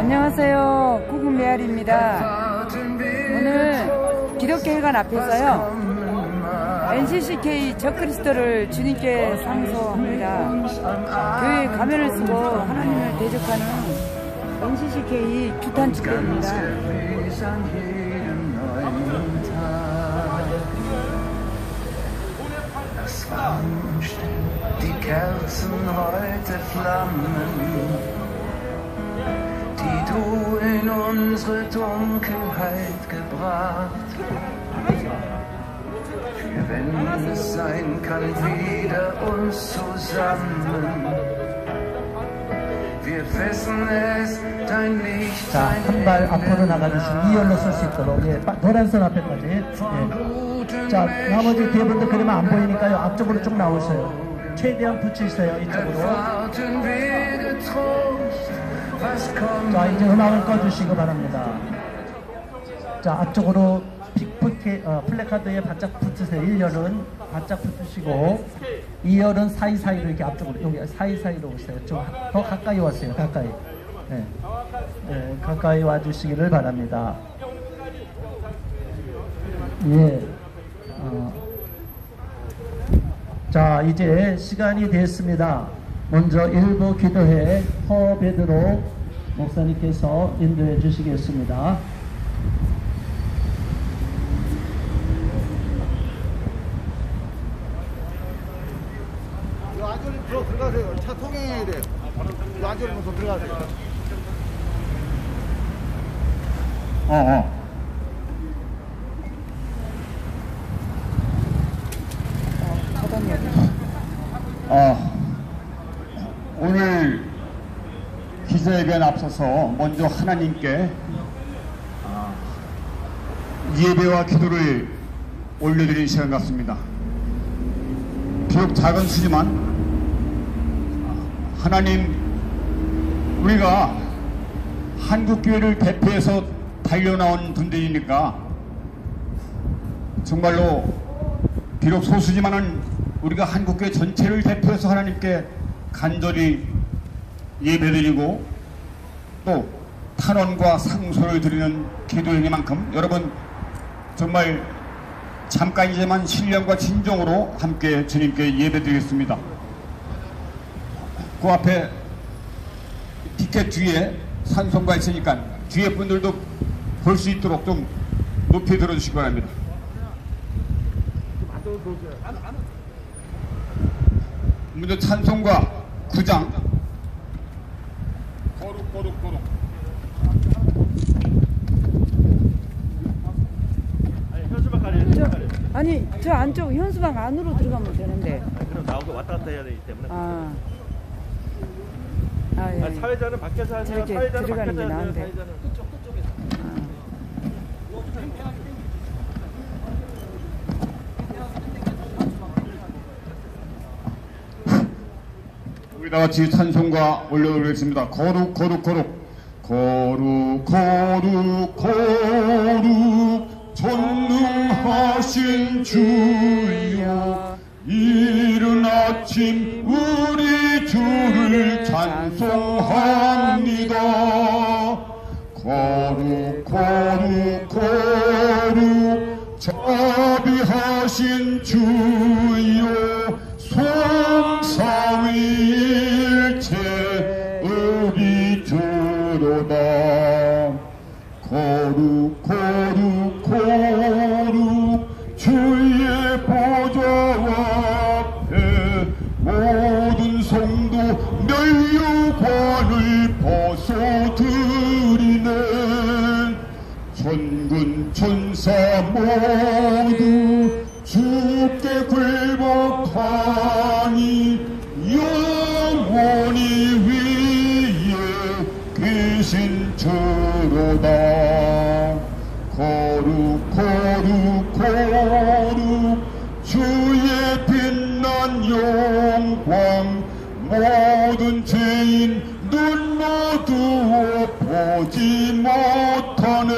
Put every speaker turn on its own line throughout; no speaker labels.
안녕하세요. 구금 메아리입니다. 오늘 기독교회관 앞에서요, NCCK 적그리스도를 주님께 상소합니다. 교회에 가면을 쓰고 하나님을 대적하는 NCCK 규탄 축제입니다.
Die Kerzen heute flammen, die du in unsere Dunkelheit gebracht. Wenn es sein kann, wieder uns zusammen. Wir wissen es, dein Licht,
자, 한 발 앞으로 나가주시면 2열로 쓸 수 있도록, 예, 노란 선 앞에까지. 예. 자, 나머지 뒤에 분들 그러면 안 보이니까요, 앞쪽으로 쭉 나오세요. 최대한 붙이세요, 이쪽으로. 자, 이제 음악을 꺼주시기 바랍니다. 자, 앞쪽으로 플래카드에 바짝 붙으세요. 1열은 바짝 붙으시고, 2열은 사이사이로 이렇게 앞쪽으로, 여기 사이사이로 오세요. 좀 더 가까이 왔어요, 가까이. 네. 네, 가까이 와주시기를 바랍니다. 예. 자, 이제 시간이 됐습니다. 먼저 일부 기도회 허베드로 목사님께서 인도해 주시겠습니다.
안쪽으로 들어가세요. 차 통행해야 돼요. 안쪽으로 더 들어가세요.
오늘 기자회견에 앞서서 먼저 하나님께 예배와 기도를 올려드리는 시간 같습니다. 비록 작은 수지만 하나님, 우리가 한국교회를 대표해서 달려나온 분들이니까 정말로 비록 소수지만은 우리가 한국교회 전체를 대표해서 하나님께 간절히 예배드리고 또 탄원과 상소를 드리는 기도행위만큼 여러분 정말 잠깐이지만 신령과 진정으로 함께 주님께 예배드리겠습니다. 그 앞에 티켓 뒤에 산송가 있으니까 뒤에 분들도 볼 수 있도록 좀 높이 들어주시기 바랍니다. 먼저 찬송가 9장 거룩
아니, 저 안쪽 현수막 안으로 들어가면 되는데.
그럼 나오고 왔다 갔다 해야 되기 때문에.
예.
사회자는 밖에서 하세요. 사회자는
들어가는 게
밖에서 하세요.
나은데.
사회자는
우리 다 같이 찬송가 올려드리겠습니다. 거룩 전능하신 주여, 이른 아침 우리 주를 찬송합니다. 거룩 자비하신 주여, 송사위일체 우리 주로다. 거룩 주의 보좌 앞에 모든 성도 면류관을 벗어드리네. 천군 천사 모두 주께 굴복하니 영원히 위에 계신 주로다. 거룩 주의 빛난 영광, 모든 죄인 눈 모두 보지 못하네.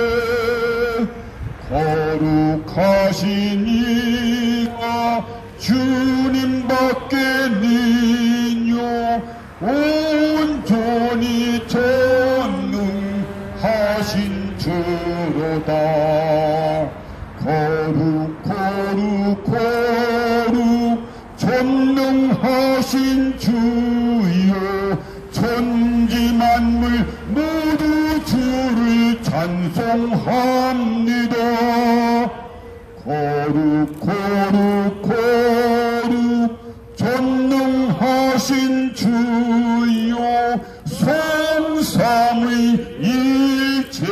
거룩하신 이가 주님밖에 니뇨, 온전히 전능 모두 주를 찬송합니다. 거룩 거룩 거룩 전능하신 주여, 성삼의 일체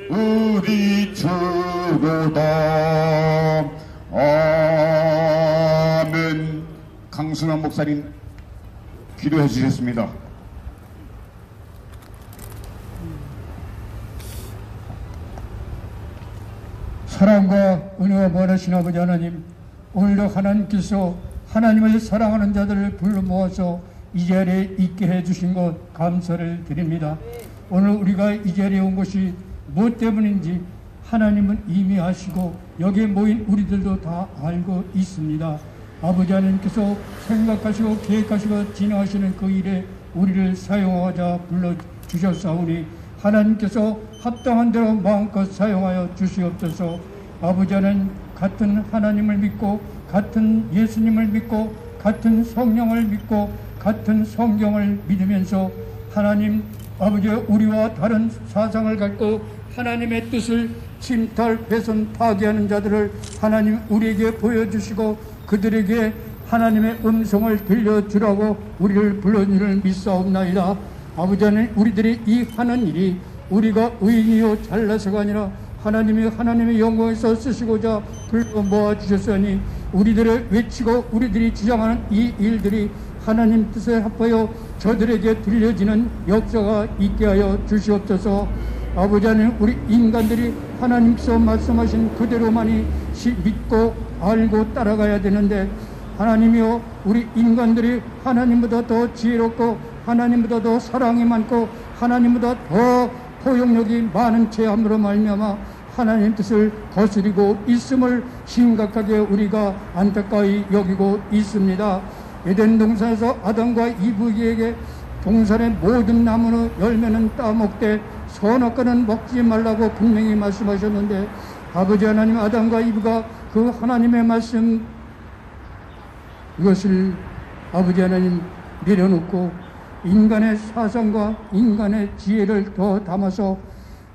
우리 주로다. 아멘. 강순환 목사님 기도해 주셨습니다.
사랑과 은혜가 많으신 아버지 하나님, 오늘도 하나님께서 하나님을 사랑하는 자들을 불러 모아서 이 자리에 있게 해주신 것 감사를 드립니다. 오늘 우리가 이 자리에 온 것이 무엇 때문인지 하나님은 이미 아시고 여기에 모인 우리들도 다 알고 있습니다. 아버지 하나님께서 생각하시고 계획하시고 진행하시는 그 일에 우리를 사용하자 불러주셨사오니 하나님께서 합당한 대로 마음껏 사용하여 주시옵소서. 아버지 하나님, 같은 하나님을 믿고 같은 예수님을 믿고 같은 성령을 믿고 같은 성경을 믿으면서 하나님 아버지 우리와 다른 사상을 갖고 하나님의 뜻을 침탈, 훼손, 파괴하는 자들을 하나님 우리에게 보여주시고 그들에게 하나님의 음성을 들려주라고 우리를 불러준 줄 믿사옵나이다. 아버지 하나님, 우리들이 이 하는 일이 우리가 의인이요 잘나서가 아니라 하나님의 영광에서 쓰시고자 불러 모아주셨으니 우리들을 외치고 우리들이 주장하는 이 일들이 하나님 뜻에 합하여 저들에게 들려지는 역사가 있게 하여 주시옵소서. 아버지 하나님, 우리 인간들이 하나님께서 말씀하신 그대로만이 믿고 알고 따라가야 되는데 하나님이여, 우리 인간들이 하나님보다 더 지혜롭고 하나님보다 더 사랑이 많고 하나님보다 더 포용력이 많은 죄함으로 말미암아 하나님 뜻을 거스리고 있음을 심각하게 우리가 안타까이 여기고 있습니다. 에덴 동산에서 아담과 이브에게 동산의 모든 나무의 열매는 따먹되 선악과는 먹지 말라고 분명히 말씀하셨는데 아버지 하나님, 아담과 이브가 그 하나님의 말씀 이것을 아버지 하나님 내려놓고 인간의 사상과 인간의 지혜를 더 담아서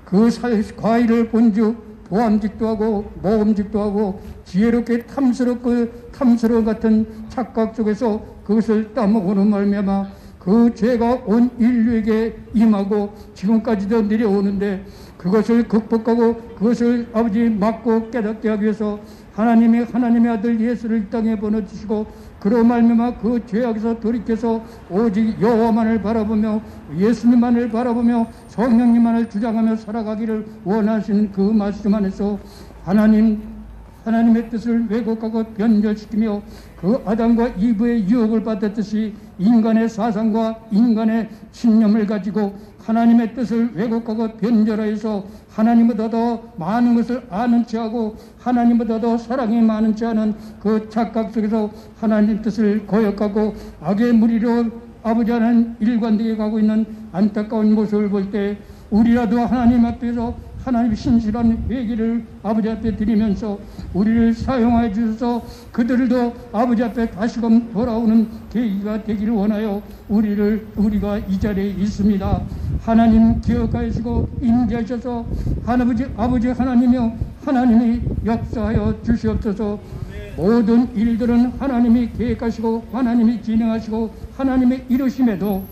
그 과일을 본즉 보암직도 하고 모험직도 하고 지혜롭게 탐스러운 같은 착각 속에서 그것을 따먹으는 말미암아 그 죄가 온 인류에게 임하고 지금까지도 내려오는데 그것을 극복하고 그것을 아버지 막고 깨닫게 하기 위해서 하나님의 아들 예수를 이 땅에 보내주시고 그로 말미암아 그 죄악에서 돌이켜서 오직 여호와만을 바라보며 예수님만을 바라보며 성령님만을 주장하며 살아가기를 원하신 그 말씀 안에서 하나님의 뜻을 왜곡하고 변절시키며 그 아담과 이브의 유혹을 받았듯이 인간의 사상과 인간의 신념을 가지고 하나님의 뜻을 왜곡하고 변절하여서 하나님보다 더 많은 것을 아는 체하고 하나님보다 더 사랑이 많은 체하는 그 착각 속에서 하나님 뜻을 거역하고 악의 무리로 아버지 하나님 일관되게 가고 있는 안타까운 모습을 볼 때 우리라도 하나님 앞에서 하나님 신실한 회개를 아버지 앞에 드리면서 우리를 사용하여 주셔서 그들도 아버지 앞에 다시금 돌아오는 계기가 되기를 원하여 우리가 이 자리에 있습니다. 하나님 기억하시고 인도하셔서 아버지 하나님이여 하나님이 역사하여 주시옵소서. 모든 일들은 하나님이 계획하시고 하나님이 진행하시고 하나님의 이루심에도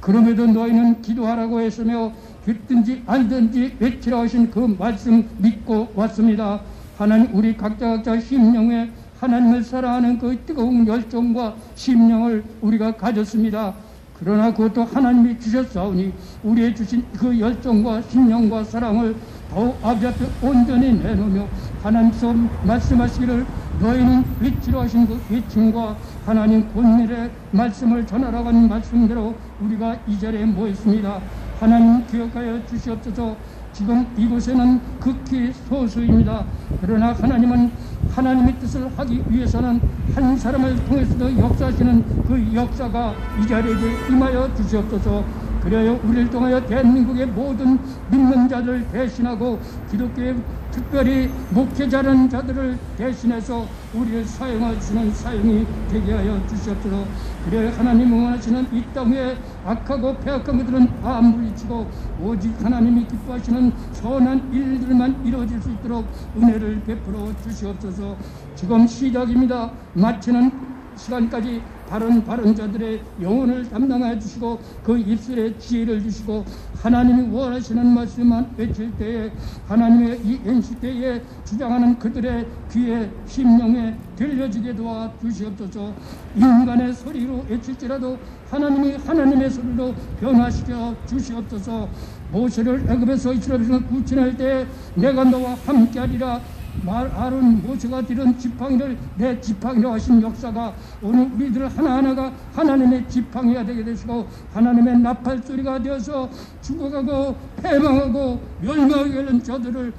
그럼에도 너희는 기도하라고 했으며 듣든지 알든지 외치라 하신 그 말씀 믿고 왔습니다. 하나님, 우리 각자 심령에 하나님을 사랑하는 그 뜨거운 열정과 심령을 우리가 가졌습니다. 그러나 그것도 하나님이 주셨사오니 우리의 주신 그 열정과 심령과 사랑을 더욱 아버지 앞에 온전히 내놓으며 하나님께서 말씀하시기를 너희는 외치라 하신 그 외침과 하나님 본일의 말씀을 전하라고 하는 말씀대로 우리가 이 자리에 모였습니다. 하나님 기억하여 주시옵소서. 지금 이곳에는 극히 소수입니다. 그러나 하나님은 하나님의 뜻을 하기 위해서는 한 사람을 통해서도 역사하시는 그 역사가 이 자리에 임하여 주시옵소서. 그래요 우리를 통하여 대한민국의 모든 믿는 자들을 대신하고 기독교의 특별히 목회자라는 자들을 대신해서 우리를 사용하시는 사용이 되게 하여 주시옵소서. 그래 하나님 응원하시는 이 땅에 악하고 패악한 것들은 다 물리치고 오직 하나님이 기뻐하시는 선한 일들만 이루어질 수 있도록 은혜를 베풀어 주시옵소서. 지금 시작입니다. 마치는 시간까지 바른 자들의 영혼을 담당하여 주시고 그 입술에 지혜를 주시고 하나님이 원하시는 말씀만 외칠 때에 하나님의 이 NC 때에 주장하는 그들의 귀에 심령에 들려지게 도와 주시옵소서. 인간의 소리로 외칠지라도 하나님이 하나님의 소리로 변화시켜 주시옵소서. 모세를 애굽에서 이스라엘을 구출할 때 내가 너와 함께하리라 아론 모세가 들은 지팡이를 내 지팡이로 하신 역사가 오늘 우리들 하나하나가 하나님의 지팡이가 되게 되시고 하나님의 나팔소리가 되어서 죽어가고 패망하고 멸망하게 되는 저들을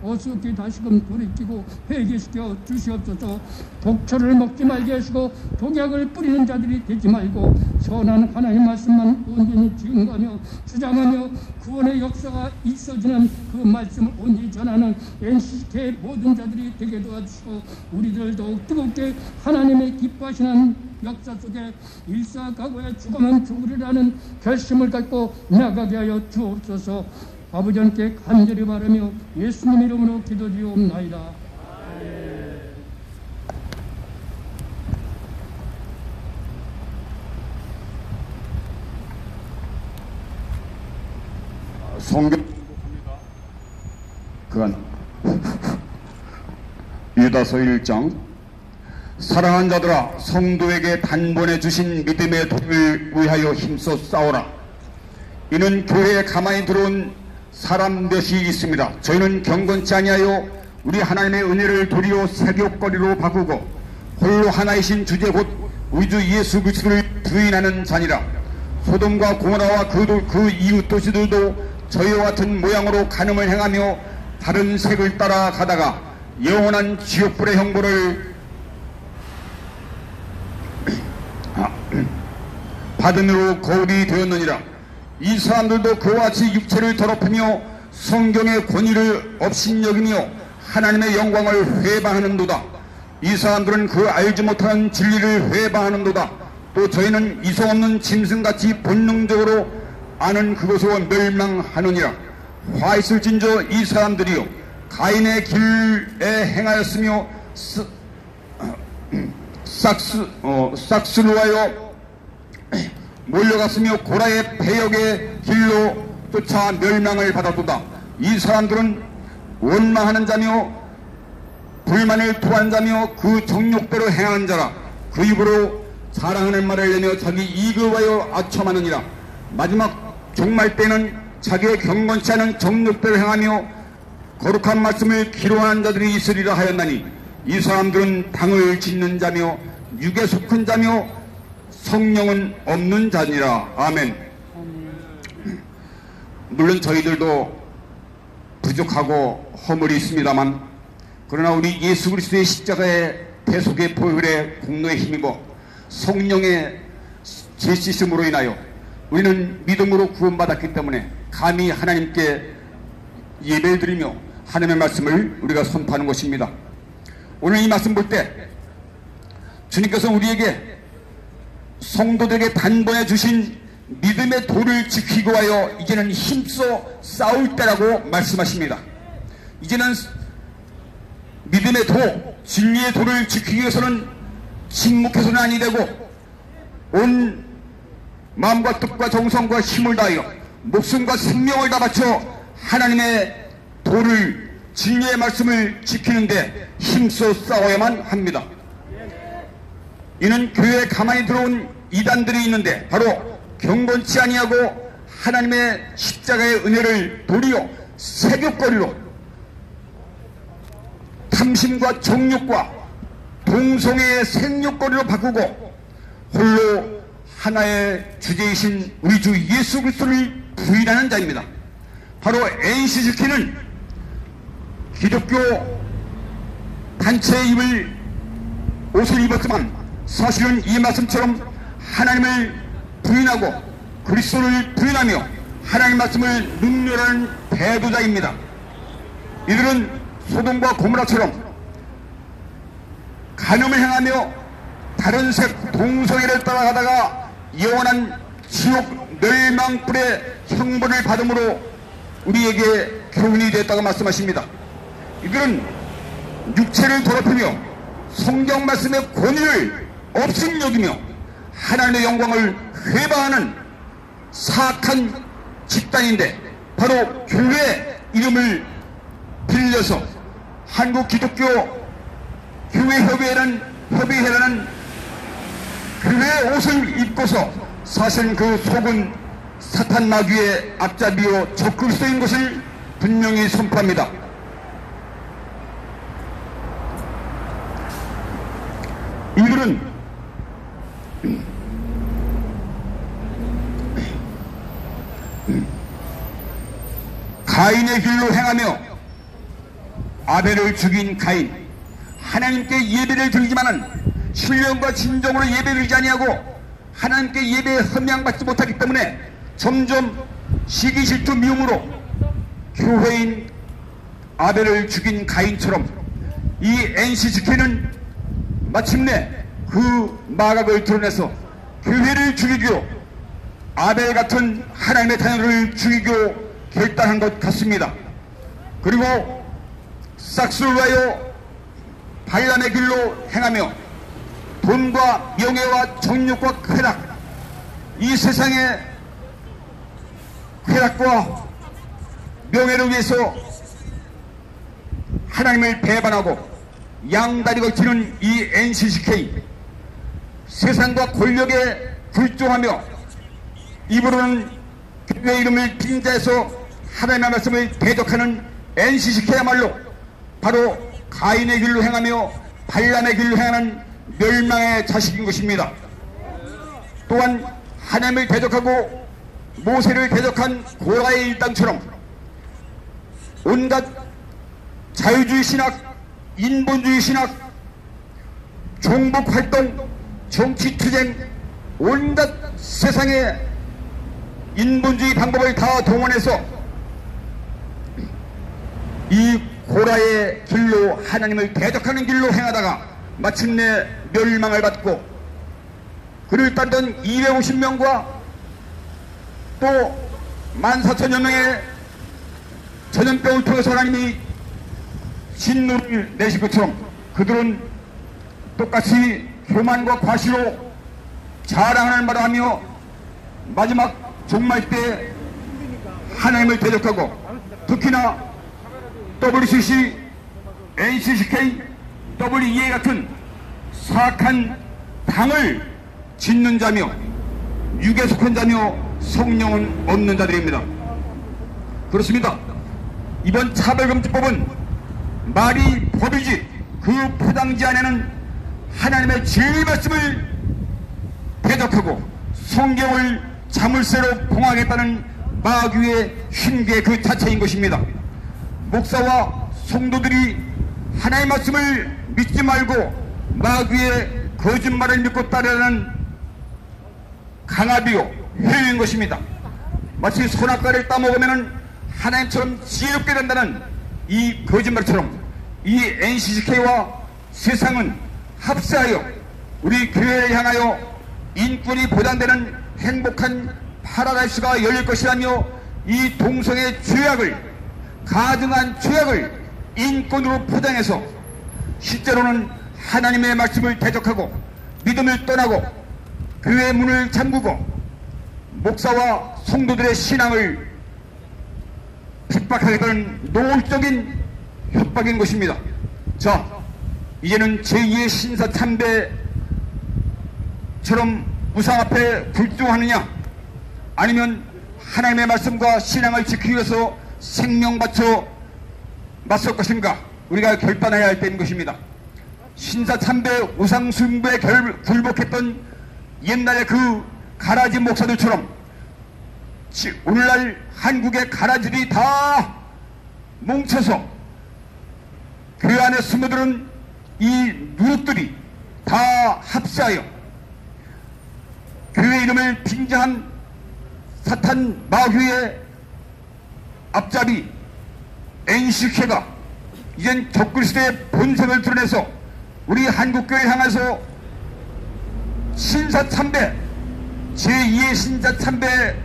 어수없게 다시금 돌이키고 회개시켜 주시옵소서. 독초를 먹지 말게 하시고 독약을 뿌리는 자들이 되지 말고 선한 하나님 말씀만 온전히 증거하며 주장하며 구원의 역사가 있어지는 그 말씀을 온전히 전하는 NCT의 모든 자들이 되게 도와주시고 우리들 더욱 뜨겁게 하나님의 기뻐하시는 역사 속에 일사각오의 죽으면 죽으리라는 결심을 갖고 나가게 하여 주옵소서. 아버지 함께 간절히 바라며 예수님 이름으로 기도드리옵나이다.
성경 그건 유다서 1장 사랑하는 자들아 성도에게 단번에 주신 믿음의 도를 위하여 힘써 싸우라. 이는 교회에 가만히 들어온 사람 몇이 있습니다. 저희는 경건치 아니하여 우리 하나님의 은혜를 도리어 세교거리로 바꾸고 홀로 하나이신 주제 곧 우리 주 예수 그리스도를 부인하는 자니라. 소돔과 고모라와 그 이웃 도시들도 저희와 같은 모양으로 간음을 행하며 다른 색을 따라 가다가 영원한 지옥불의 형벌을 받음으로 거울이 되었느니라. 이 사람들도 그와 같이 육체를 더럽히며 성경의 권위를 업신여기며 하나님의 영광을 회방하는도다. 이 사람들은 그 알지 못하는 진리를 회방하는도다. 또 저희는 이성 없는 짐승같이 본능적으로 아는 그것으로 멸망하느니라. 화 있을진저 이 사람들이요 가인의 길에 행하였으며 싹스로 하여 몰려갔으며 고라의 배역의 길로 쫓아 멸망을 받았도다. 이 사람들은 원망하는 자며 불만을 토한 자며 그 정욕대로 행하는 자라. 그 입으로 자랑하는 말을 내며 자기 이익을 위하여 아첨하느니라. 마지막 종말 때는 자기의 경건치 않은 정욕대로 행하며 거룩한 말씀을 기로하는 자들이 있으리라 하였나니 이 사람들은 당을 짓는 자며 육에 속한 자며 성령은 없는 자니라. 아멘. 물론 저희들도 부족하고 허물이 있습니다만 그러나 우리 예수 그리스도의 십자가의 대속의 보혈의 공로에 힘입어 성령의 제시심으로 인하여 우리는 믿음으로 구원받았기 때문에 감히 하나님께 예배를 드리며 하나님의 말씀을 우리가 선포하는 것입니다. 오늘 이 말씀 볼 때 주님께서 우리에게 성도들에게 단번에 주신 믿음의 도를 지키고 하여 이제는 힘써 싸울 때라고 말씀하십니다. 이제는 믿음의 도, 진리의 도를 지키기 위해서는 침묵해서는 아니 되고 온 마음과 뜻과 정성과 힘을 다하여 목숨과 생명을 다 바쳐 하나님의 도를 진리의 말씀을 지키는데 힘써 싸워야만 합니다. 이는 교회에 가만히 들어온 이단들이 있는데 바로 경건치 아니하고 하나님의 십자가의 은혜를 도리어 세교거리로 탐심과 정욕과 동성애의 생욕거리로 바꾸고 홀로 하나의 주제이신 우리 주 예수 그리스도를 부인하는 자입니다. 바로 NCCT는 기독교 단체의 옷을 입었지만 사실은 이 말씀처럼 하나님을 부인하고 그리스도를 부인하며 하나님 말씀을 능멸하는 배도자입니다. 이들은 소돔과 고모라처럼 간음을 행하며 다른 색 동성애를 따라가다가 영원한 지옥 멸망불의 형벌을 받음으로 우리에게 교훈이 됐다고 말씀하십니다. 이들은 육체를 더럽히며 성경 말씀의 권위를 없인 여기며 하나님의 영광을 회방하는 사악한 집단인데, 바로 교회 이름을 빌려서 한국 기독교 교회협의회라는 교회 옷을 입고서 사실은 그 속은 사탄 마귀의 앞잡이요 적그리스도인 것을 분명히 선포합니다. 이들은 가인의 길로 행하며 아벨을 죽인 가인, 하나님께 예배를 드리지만은 신령과 진정으로 예배를 드리지 아니하고 하나님께 예배에 흠양받지 못하기 때문에 점점 시기 질투 미움으로 교회인 아벨을 죽인 가인처럼 이 NCCK는 마침내 그 마각을 드러내서 교회를 죽이고 아벨 같은 하나님의 자녀를 죽이고 결단한 것 같습니다. 그리고 싹스를 위하여 발람의 길로 행하며 돈과 명예와 정욕과 쾌락, 이 세상의 쾌락과 명예를 위해서 하나님을 배반하고 양다리가 지는 이 NCCK, 세상과 권력에 굴종하며 입으로는 교회 이름을 빙자해서 하나님의 말씀을 대적하는 NCCK야말로 바로 가인의 길로 행하며 발람의 길로 행하는 멸망의 자식인 것입니다. 또한 하나님을 대적하고 모세를 대적한 고라의 일당처럼 온갖 자유주의 신학, 인본주의 신학, 종북활동, 정치투쟁, 온갖 세상의 인본주의 방법을 다 동원해서 이 고라의 길로 하나님을 대적하는 길로 행하다가 마침내 멸망을 받고 그를 따르던 250명과 또 14,000여 명의 전염병을 통해서 하나님이 진노를 내신 것처럼 그들은 똑같이 교만과 과시로 자랑하는 말을 하며 마지막 종말 때 하나님을 대적하고 특히나 WCC, NCCK, WEA 같은 사악한 당을 짓는 자며 육에 속한 자며 성령은 없는 자들입니다. 그렇습니다. 이번 차별금지법은 말이 법이지 그 포장지 안에는 하나님의 진리 말씀을 대적하고 성경을 자물쇠로 봉하겠다는 마귀의 흉계 그 자체인 것입니다. 목사와 성도들이 하나님의 말씀을 믿지 말고 마귀의 거짓말을 믿고 따르는 강압이요 회유인 것입니다. 마치 선악과를 따먹으면 하나님처럼 지혜롭게 된다는 이 거짓말처럼 이 NCCK와 세상은 합세하여 우리 교회를 향하여 인권이 보장되는 행복한 파라다이스가 열릴 것이라며 이 동성애 죄악을, 가증한 죄악을 인권으로 포장해서 실제로는 하나님의 말씀을 대적하고 믿음을 떠나고 교회 문을 잠그고 목사와 성도들의 신앙을 핍박하겠다는 노골적인 협박인 것입니다. 자, 이제는 제2의 신사참배처럼 우상 앞에 굴종하느냐, 아니면 하나님의 말씀과 신앙을 지키기 위해서 생명 바쳐 맞설 것인가, 우리가 결단해야 할 때인 것입니다. 신사참배 우상숭배에 굴복했던 옛날의 그 가라지 목사들처럼 오늘날 한국의 가라지들이 다 뭉쳐서 교회 안에 스며드는 이 누룩들이 다 합세하여 교회 이름을 빙자한 사탄 마귀의 앞잡이 NCK가 이젠 적그리스도의 본색을 드러내서 우리 한국교회 향해서 신사참배, 제2의 신사참배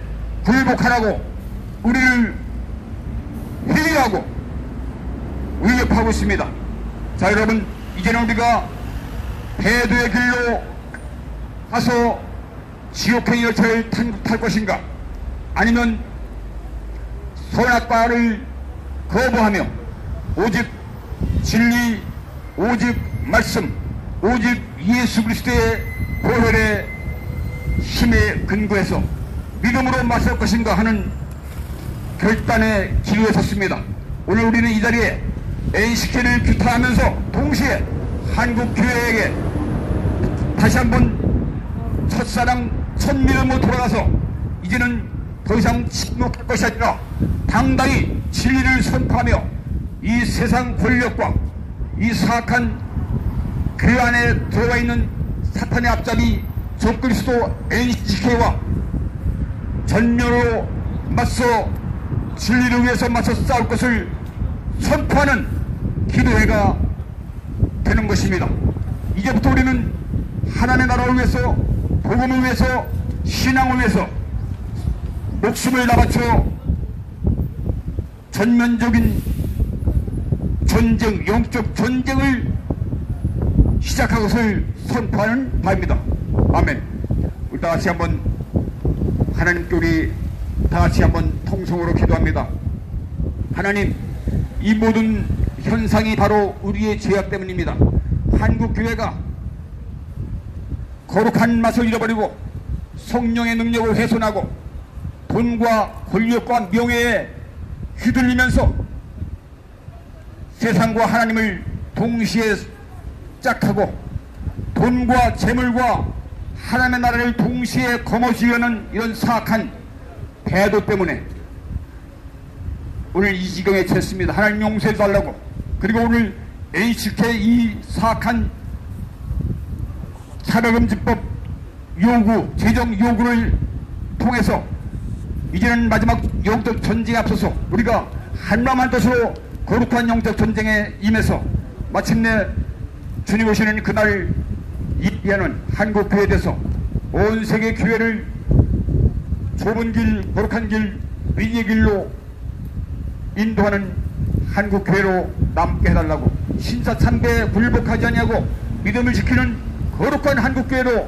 굴복하라고 우리를 회유하고 위협하고 있습니다. 자, 여러분, 이제는 우리가 배도의 길로 가서 지옥행 열차를 탈 것인가, 아니면 선악과를 거부하며 오직 진리, 오직 말씀, 오직 예수 그리스도의 보혈의 힘에 근거해서 믿음으로 맞설 것인가 하는 결단의 기로에 섰습니다. 오늘 우리는 이 자리에 NCK를 규탄하면서 동시에 한국교회에게 다시 한번 첫사랑 첫믿음으로 돌아가서 이제는 더 이상 침묵할 것이 아니라 당당히 진리를 선포하며 이 세상 권력과 이 사악한 그 안에 들어가 있는 사탄의 앞잡이 적그리스도 NCK와 전면으로 맞서 진리를 위해서 맞서 싸울 것을 선포하는 기도회가 되는 것입니다. 이제부터 우리는 하나님의 나라를 위해서, 복음을 위해서, 신앙을 위해서 목숨을 다바쳐 전면적인 전쟁, 영적 전쟁을 시작한 것을 선포하는 바입니다. 아멘. 우리 다 같이 한번 하나님께 우리 다 같이 한번 통성으로 기도합니다. 하나님, 이 모든 현상이 바로 우리의 죄악 때문입니다. 한국교회가 거룩한 맛을 잃어버리고 성령의 능력을 훼손하고 돈과 권력과 명예에 휘둘리면서 세상과 하나님을 동시에 짝하고 돈과 재물과 하나님의 나라를 동시에 거머쥐려는 이런 사악한 배도 때문에 오늘 이 지경에 처했습니다. 하나님 용서해 달라고. 그리고 오늘 NCK 이 사악한 차별금지법 요구, 제정 요구를 통해서 이제는 마지막 영적 전쟁에 앞서서 우리가 한마음한 뜻으로 거룩한 영적 전쟁에 임해서 마침내 주님 오시는 그날 이하는 한국교회에 대해서 온 세계 교회를 좁은 길, 거룩한 길, 위기의 길로 인도하는 한국교회로 남게 해달라고, 신사참배에 굴복하지 아니하고 믿음을 지키는 거룩한 한국교회로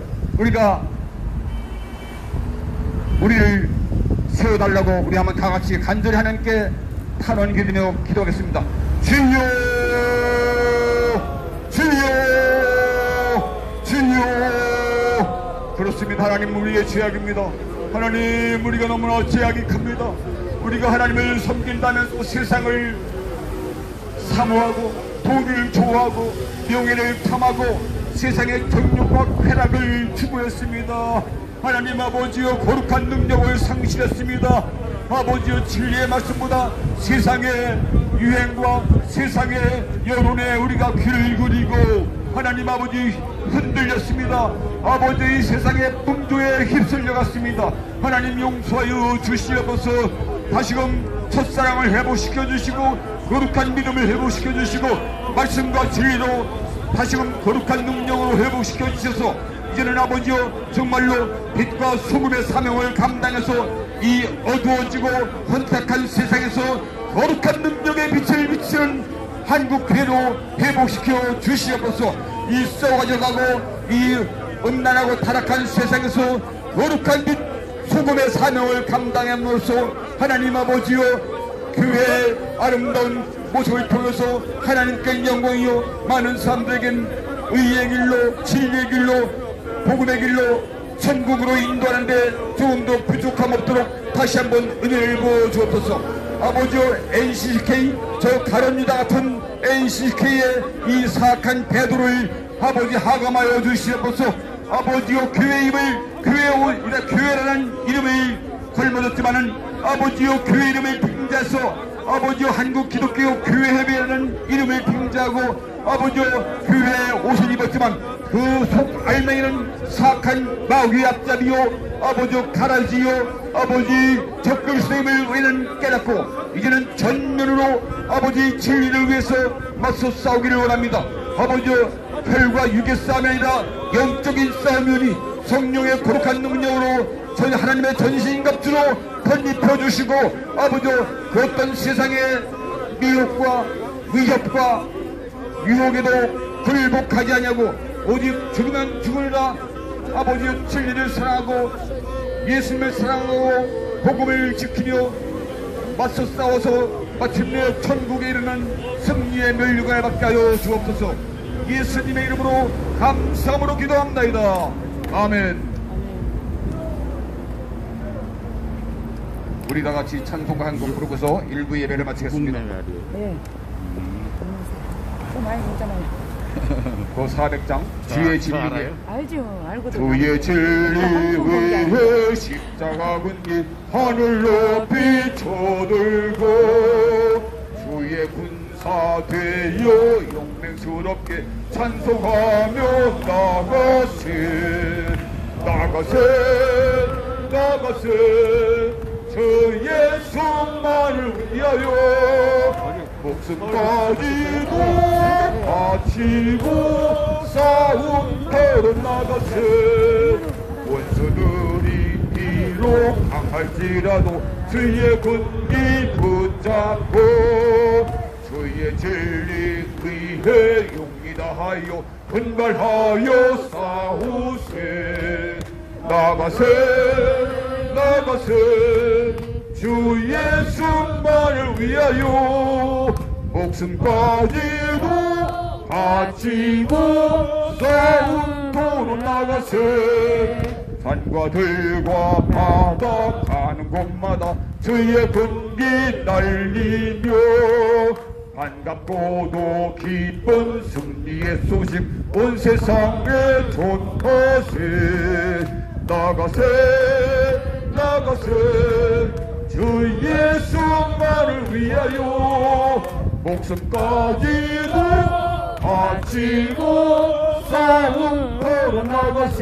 우리를 세워달라고 우리 한번 다 같이 간절히 하나님께 탄원 기도며 기도하겠습니다. 주여, 주여, 주여. 그렇습니다. 하나님, 우리의 죄악입니다. 하나님, 우리가 너무나 죄악이 큽니다. 우리가 하나님을 섬긴다면서 세상을 사모하고 돈을 좋아하고 명예를 탐하고 세상의 정욕과 쾌락을 추구했습니다. 하나님 아버지여, 거룩한 능력을 상실했습니다. 아버지여, 진리의 말씀보다 세상의 유행과 세상의 여론에 우리가 귀를 기울이고 하나님 아버지 흔들렸습니다. 아버지, 세상의 풍조에 휩쓸려갔습니다. 하나님 용서하여 주시옵소서. 다시금 첫사랑을 회복시켜 주시고 거룩한 믿음을 회복시켜 주시고 말씀과 진리로 다시금 거룩한 능력으로 회복시켜 주셔서 이제는 아버지여, 정말로 빛과 소금의 사명을 감당해서 이 어두워지고 혼탁한 세상에서 거룩한 능력의 빛을 비치는 한국교회로 회복시켜 주시옵소서. 이 썩어져가고 이 음란하고 타락한 세상에서 거룩한 빛, 소금의 사명을 감당함으로써 하나님 아버지여, 교회의 아름다운 모습을 통해서 하나님께 영광이요 많은 사람들에겐 의의 길로, 진리의 길로, 복음의 길로, 천국으로 인도하는데 조금 더 부족함 없도록 다시 한번 은혜를 부어 주옵소서. 아버지여, NCK, 저 가룟유다 같은 NCK의 이 사악한 배도를 아버지 하감하여 주시옵소서. 아버지여, 교회라는 이름을 걸머졌지만은 아버지여, 교회 이름을 빙자해서 아버지여, 한국 기독교 교회협의회라는 이름을 빙자하고 아버지 교회에 옷을 입었지만 그 속 알맹이는 사악한 마귀의 앞잡이요 아버지 가라지요 아버지 적그리스도임을 우리는 깨닫고 이제는 전면으로 아버지 진리를 위해서 맞서 싸우기를 원합니다. 아버지 혈과 육의 싸움이 아니라 영적인 싸움이오니 성령의 거룩한 능력으로 저희 하나님의 전신갑주로 덧입혀 주시고 아버지 그 어떤 세상의 미혹과 위협과 유혹에도 굴복하지 아니하고 오직 죽으면 죽으리라 아버지 진리를 사랑하고 예수님을 사랑하고 복음을 지키며 맞서 싸워서 마침내 천국에 이르는 승리의 멸류관을 받게 하여 주옵소서. 예수님의 이름으로 감사함으로 기도합나이다. 아멘. 우리 다 같이 찬송가 한 곡 부르고서 일부 예배를 마치겠습니다.
네. 또 많이 괜찮아요.
그 400장 주의 진리
알죠. 알거든.
주의 진리 위해 십자가 군기 하늘 높이 쳐들고 주의 군사 되어 용맹스럽게 찬송하며 나가세 주 예수만을 위하여 목숨까지도 바치고 싸움터로 나가세 원수들이 비록 강할지라도 주의 군기 붙잡고 주의 진리 위해 용기 다하여 분발하여 싸우세 나가세 주 예수만을 위하여 목숨까지도 바치고 싸움터로 나가세 산과 들과 바다 가는 곳마다 주의 군기 날리며 반갑고도 기쁜 승리의 소식 온 세상에 전하세 나가세 주 예수만을 위하여 목숨까지도 바치고 싸움터로 나가세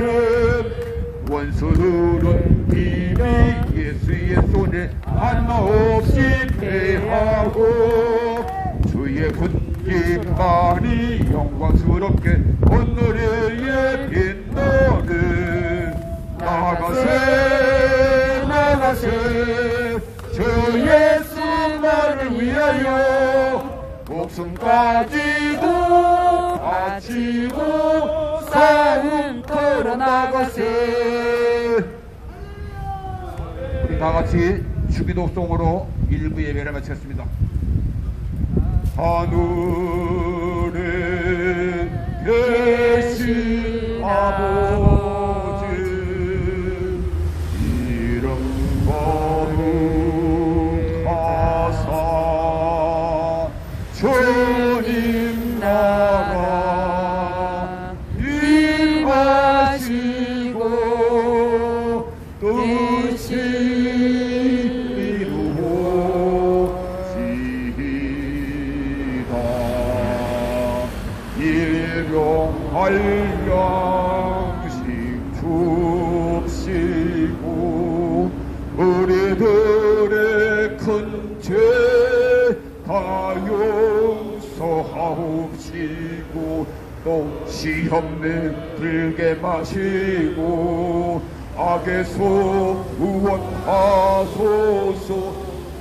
원수들은 이미 예수의 손에 하나 없이 패하고 주의 군기만이 영광스럽게 오늘의 빛나는 나가세 주 예수만을 위하여 목숨까지도 바치고 싸움터로 나가세. 우리 다같이 주기도송으로 일부 예배를 마치겠습니다. 하늘에 계신 아버지 이름 거룩하사 주님 나라 임하시고 뜻이 이루어지이다. 일용할 양식 줍시고 우리들의 큰 죄 다 용서하옵시고 또 시험에 들게 마시고 악에서 구원하소서.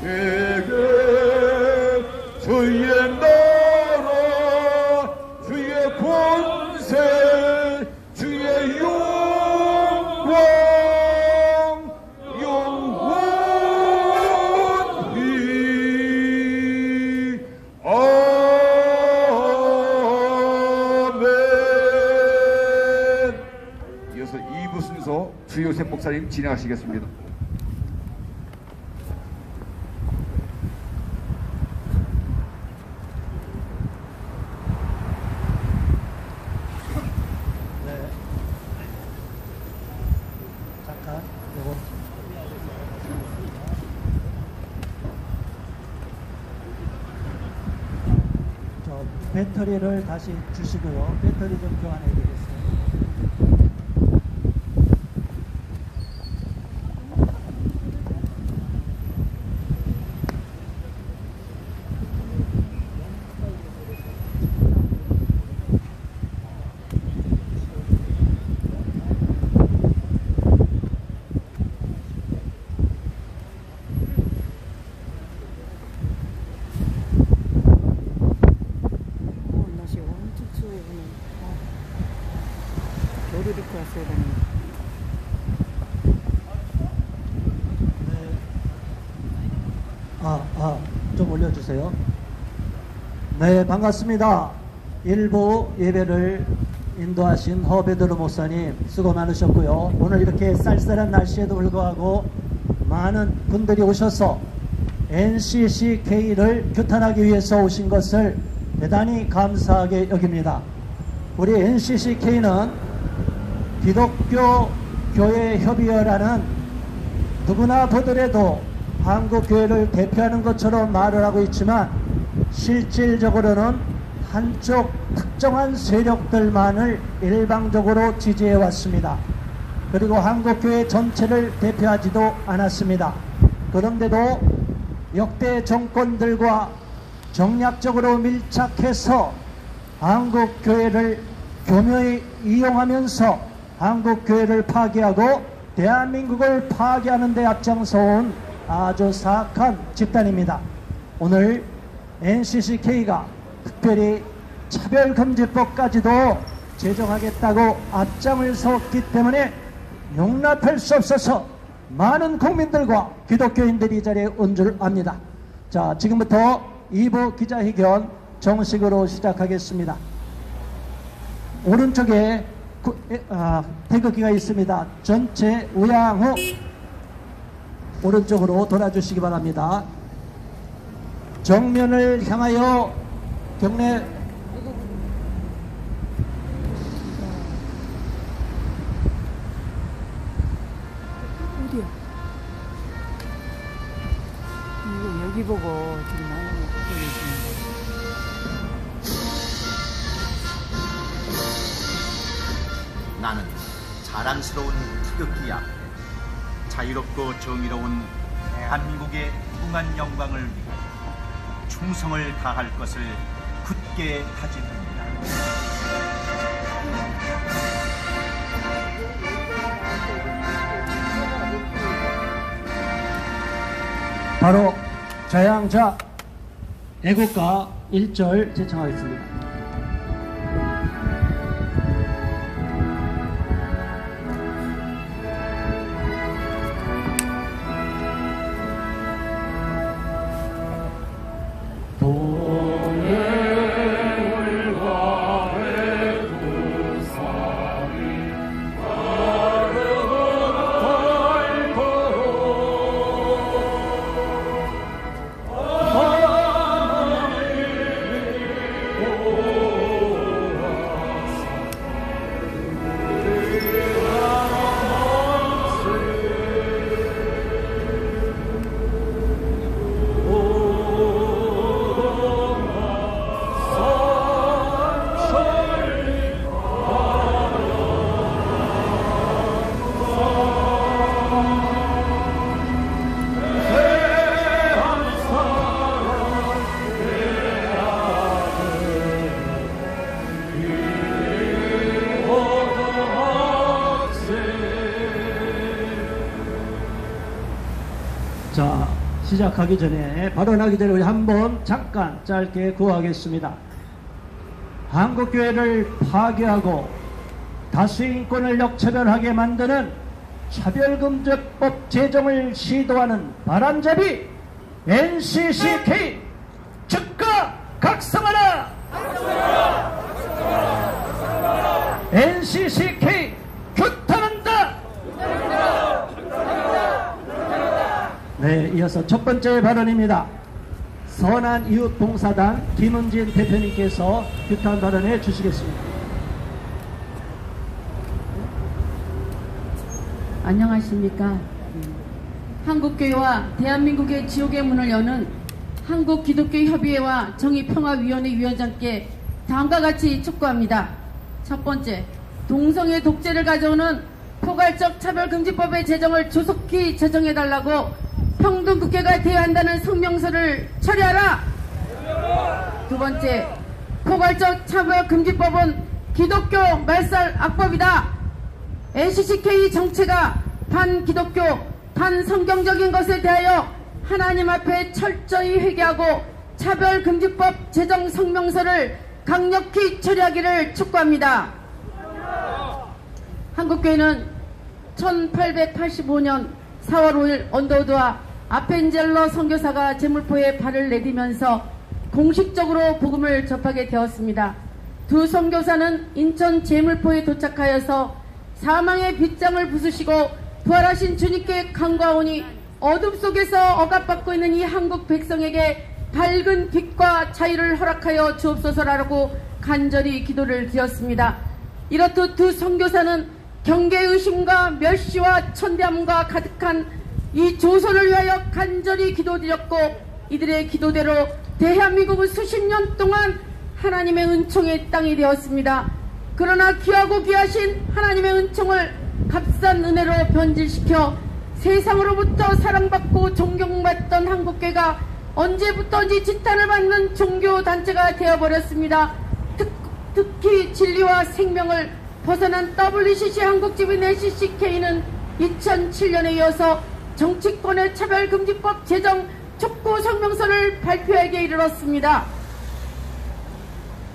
내게 주의 나라 주의 권세 주의 영광 영원히 아멘. 이어서 2부 순서 주요셉 목사님 진행하시겠습니다.
잠깐 요거 저 배터리를 다시 주시고요. 배터리 좀 교환해 드리겠습니다.
날씨 엄청 추워요 오늘. 겨울 입고 왔어야 되는데.
좀 올려주세요. 네, 반갑습니다. 일부 예배를 인도하신 허베드로 목사님 수고 많으셨고요. 오늘 이렇게 쌀쌀한 날씨에도 불구하고 많은 분들이 오셔서 NCCK를 규탄하기 위해서 오신 것을 대단히 감사하게 여깁니다. 우리 NCCK는 기독교 교회 협의회라는 누구나 보더라도 한국교회를 대표하는 것처럼 말을 하고 있지만 실질적으로는 한쪽 특정한 세력들만을 일방적으로 지지해 왔습니다. 그리고 한국교회 전체를 대표하지도 않았습니다. 그런데도 역대 정권들과 정략적으로 밀착해서 한국교회를 교묘히 이용하면서 한국교회를 파괴하고 대한민국을 파괴하는 데 앞장서온 아주 사악한 집단입니다. 오늘 NCCK가 특별히 차별금지법까지도 제정하겠다고 앞장을 섰기 때문에 용납할 수 없어서 많은 국민들과 기독교인들이 이 자리에 온 줄 압니다. 자, 지금부터 2부 기자회견 정식으로 시작하겠습니다. 오른쪽에 태극기가 있습니다. 전체 우양 후 오른쪽으로 돌아주시기 바랍니다. 정면을 향하여 경례.
어디야? 이거 여기 보고 지금 나는 보고 계시는데.
나는 자랑스러운 태극기 앞에 자유롭고 정의로운 대한민국의 무궁한 영광을 위하여 충성을 다할 것을 굳게 다짐합니다.
바로 자양자 애국가 1절 제청하겠습니다. 자, 시작하기 전에 발언하기 전에 우리 한번 잠깐 짧게 구하겠습니다. 한국교회를 파괴하고 다수인권을 역차별하게 만드는 차별금지법 제정을 시도하는 바람잡이 NCCK 즉각 각성하라! NCCK 규탄한다! 네, 이어서 첫 번째 발언입니다. 선한이웃봉사단 김은진 대표님께서 규탄 발언해 주시겠습니다.
안녕하십니까. 한국교회와 대한민국의 지옥의 문을 여는 한국기독교협의회와 정의평화위원회 위원장께 다음과 같이 촉구합니다. 첫 번째, 동성애 독재를 가져오는 포괄적 차별금지법의 제정을 조속히 제정해달라고 평등국회가 대의한다는 성명서를 처리하라. 두 번째, 포괄적 차별금지법은 기독교 말살 악법이다. NCCK 정체가 반기독교, 반성경적인 것에 대하여 하나님 앞에 철저히 회개하고 차별금지법 제정 성명서를 강력히 처리하기를 촉구합니다. 한국교회는 1885년 4월 5일 언더우드와 아펜젤러 선교사가 제물포에 발을 내디면서 공식적으로 복음을 접하게 되었습니다. 두 선교사는 인천 제물포에 도착하여서 사망의 빗장을 부수시고 부활하신 주님께 간구하오니 어둠 속에서 억압받고 있는 이 한국 백성에게 밝은 빛과 자유를 허락하여 주옵소서라고 간절히 기도를 드렸습니다. 이렇듯 두 선교사는 경계의심과 멸시와 천대함과 가득한 이 조선을 위하여 간절히 기도드렸고, 이들의 기도대로 대한민국은 수십 년 동안 하나님의 은총의 땅이 되었습니다. 그러나 귀하고 귀하신 하나님의 은총을 값싼 은혜로 변질시켜 세상으로부터 사랑받고 존경받던 한국교회가 언제부터인지 지탄을 받는 종교단체가 되어버렸습니다. 특히 진리와 생명을 벗어난 WCC 한국지부 NCCK는 2007년에 이어서 정치권의 차별금지법 제정 촉구 성명서를 발표하기에 이르렀습니다.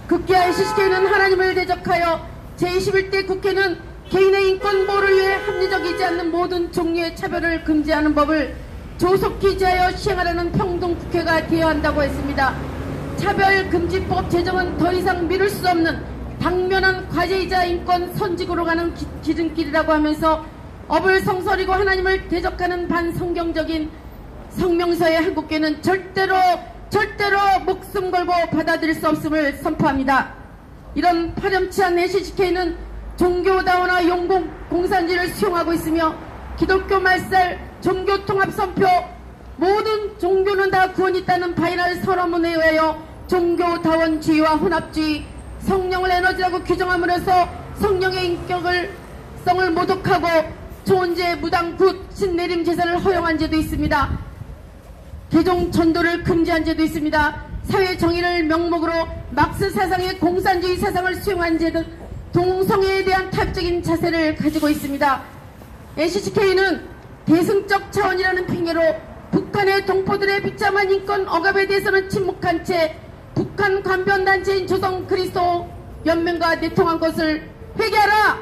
극기야 NCCK는 하나님을 대적하여 제21대 국회는 개인의 인권 보호를 위해 합리적이지 않는 모든 종류의 차별을 금지하는 법을 조속히 제하여 시행하라는 평등국회가 되어야 한다고 했습니다. 차별금지법 제정은 더 이상 미룰 수 없는 당면한 과제이자 인권 선직으로 가는 기름길이라고 하면서 업을 성설이고 하나님을 대적하는 반성경적인 성명서의 한국교회는 절대로 목숨 걸고 받아들일 수 없음을 선포합니다. 이런 파렴치한 NCCK는 종교다원화 용공 공산주의를 수용하고 있으며 기독교 말살, 종교통합 선포, 모든 종교는 다 구원이 있다는 바이럴 선언문에 의하여 종교다원주의와 혼합주의, 성령을 에너지라고 규정함으로써 성령의 인격성을 모독하고 초원제, 무당, 굿, 신내림 제사를 허용한 죄도 있습니다. 개종 전도를 금지한 죄도 있습니다. 사회 정의를 명목으로 막스 사상의 공산주의 사상을 수용한 죄 등 동성애에 대한 타협적인 자세를 가지고 있습니다. NCCK는 대승적 차원이라는 핑계로 북한의 동포들의 비참한 인권 억압에 대해서는 침묵한 채 북한 관변단체인 조선 그리스도 연맹과 내통한 것을 회개하라!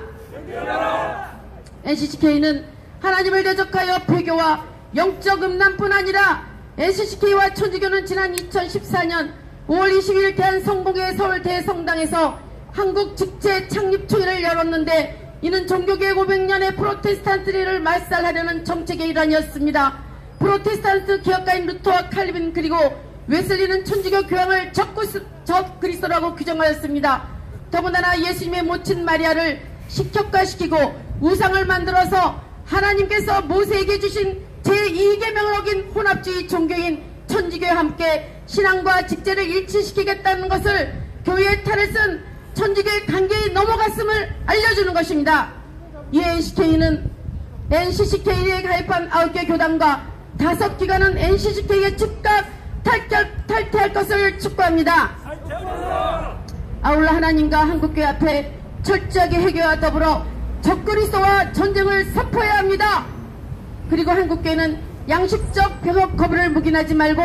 NCCK는 하나님을 대적하여 배교와 영적 음란뿐 아니라 NCCK와 천주교는 지난 2014년 5월 20일 대한성공회 서울 대성당에서 한국 직제 창립총회를 열었는데, 이는 종교개혁 500년의 프로테스탄트를 말살하려는 정책의 일환이었습니다. 프로테스탄트 개혁가인 루터와 칼빈 그리고 웨슬리는 천주교 교황을 적그리스도라고 규정하였습니다. 더군다나 예수님의 모친 마리아를 식격화시키고 우상을 만들어서 하나님께서 모세에게 주신 제2계명을 어긴 혼합주의 종교인 천주교와 함께 신앙과 직제를 일치시키겠다는 것을 교회의 탈을 쓴 천주교의 관계에 넘어갔음을 알려주는 것입니다. 이에 NCCK에 가입한 9개 교단과 5기관은 NCCK에 즉각 탈퇴할 것을 촉구합니다. 아울러 하나님과 한국교회 앞에 철저하게 회개와 더불어 적그리스도와 전쟁을 선포해야 합니다. 그리고 한국교회는 양식적 병역 거부를 묵인하지 말고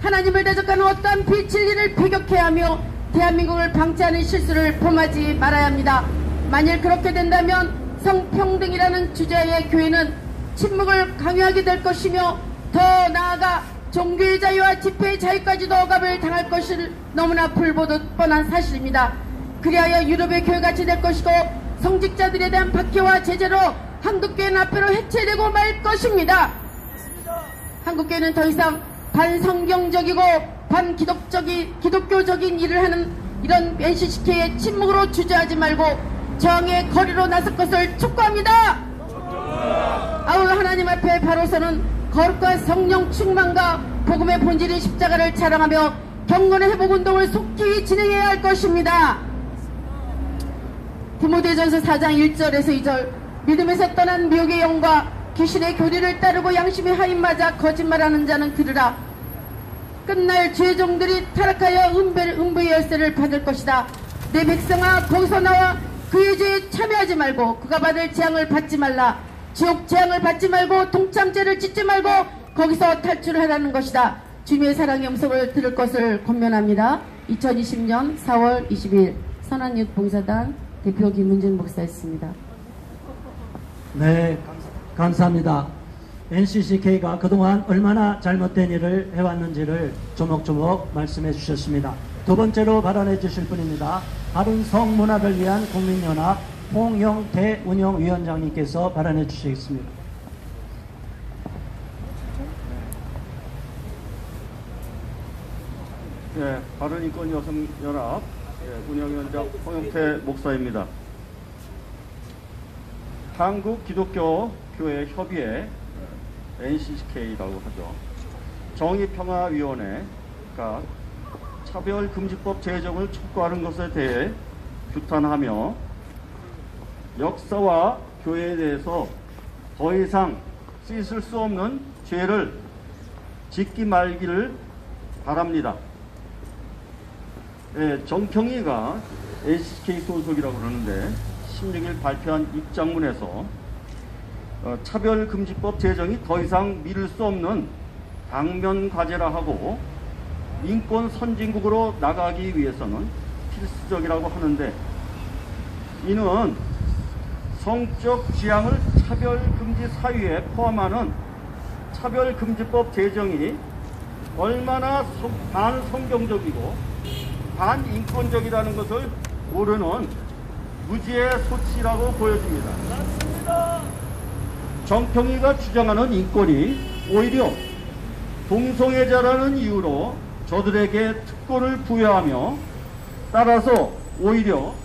하나님을 대적하는 어떠한 비진리를 배격해야 하며 대한민국을 방치하는 실수를 범하지 말아야 합니다. 만일 그렇게 된다면 성평등이라는 주제의 교회는 침묵을 강요하게 될 것이며 더 나아가 종교의 자유와 집회의 자유까지도 억압을 당할 것을 너무나 불보듯 뻔한 사실입니다. 그리하여 유럽의 교회같이 될 것이고 성직자들에 대한 박해와 제재로 한국교회는 앞으로 해체되고 말 것입니다. 한국교회는 더 이상 반성경적이고 반기독교적인 일을 하는 이런 NCCK의 침묵으로 주저하지 말고 저항의 거리로 나설 것을 촉구합니다. 아울러 하나님 앞에 바로 서는 거룩과 성령 충만과 복음의 본질인 십자가를 자랑하며 경건의 회복운동을 속히 진행해야 할 것입니다. 디모데전서 4장 1절에서 2절 믿음에서 떠난 미혹의 영과 귀신의 교리를 따르고 양심의 하인 맞아 거짓말하는 자는 들으라. 끝날 죄종들이 타락하여 음부의 열쇠를 받을 것이다. 내 백성아 거기서 나와 그의 죄에 참여하지 말고 그가 받을 재앙을 받지 말라. 지옥 재앙을 받지 말고 동참죄를 짓지 말고 거기서 탈출하라는 것이다. 주님의 사랑의 음성을 들을 것을 권면합니다. 2020년 4월 20일 선한이웃 봉사단 대표 김은준 목사였습니다.
네, 감사합니다. NCCK가 그동안 얼마나 잘못된 일을 해왔는지를 조목조목 말씀해 주셨습니다. 두 번째로 발언해 주실 분입니다. 바른 성문화를 위한 국민연합 홍영태 운영위원장님께서 발언해 주시겠습니다.
예, 바른인권여성연합 운영위원장 홍영태 목사입니다. 한국기독교교회협의회 NCCK라고 하죠. 정의평화위원회가 차별금지법 제정을 촉구하는 것에 대해 규탄하며 역사와 교회에 대해서 더 이상 씻을 수 없는 죄를 짓기 말기를 바랍니다. 예, 정평희가 NCCK 소속이라고 그러는데 16일 발표한 입장문에서 차별금지법 제정이 더 이상 미룰 수 없는 당면 과제라 하고 인권 선진국으로 나가기 위해서는 필수적이라고 하는데, 이는 성적 지향을 차별금지 사유에 포함하는 차별금지법 제정이 얼마나 반성경적이고 반인권적이라는 것을 모르는 무지의 소치라고 보여집니다. 정평희가 주장하는 인권이 오히려 동성애자라는 이유로 저들에게 특권을 부여하며, 따라서 오히려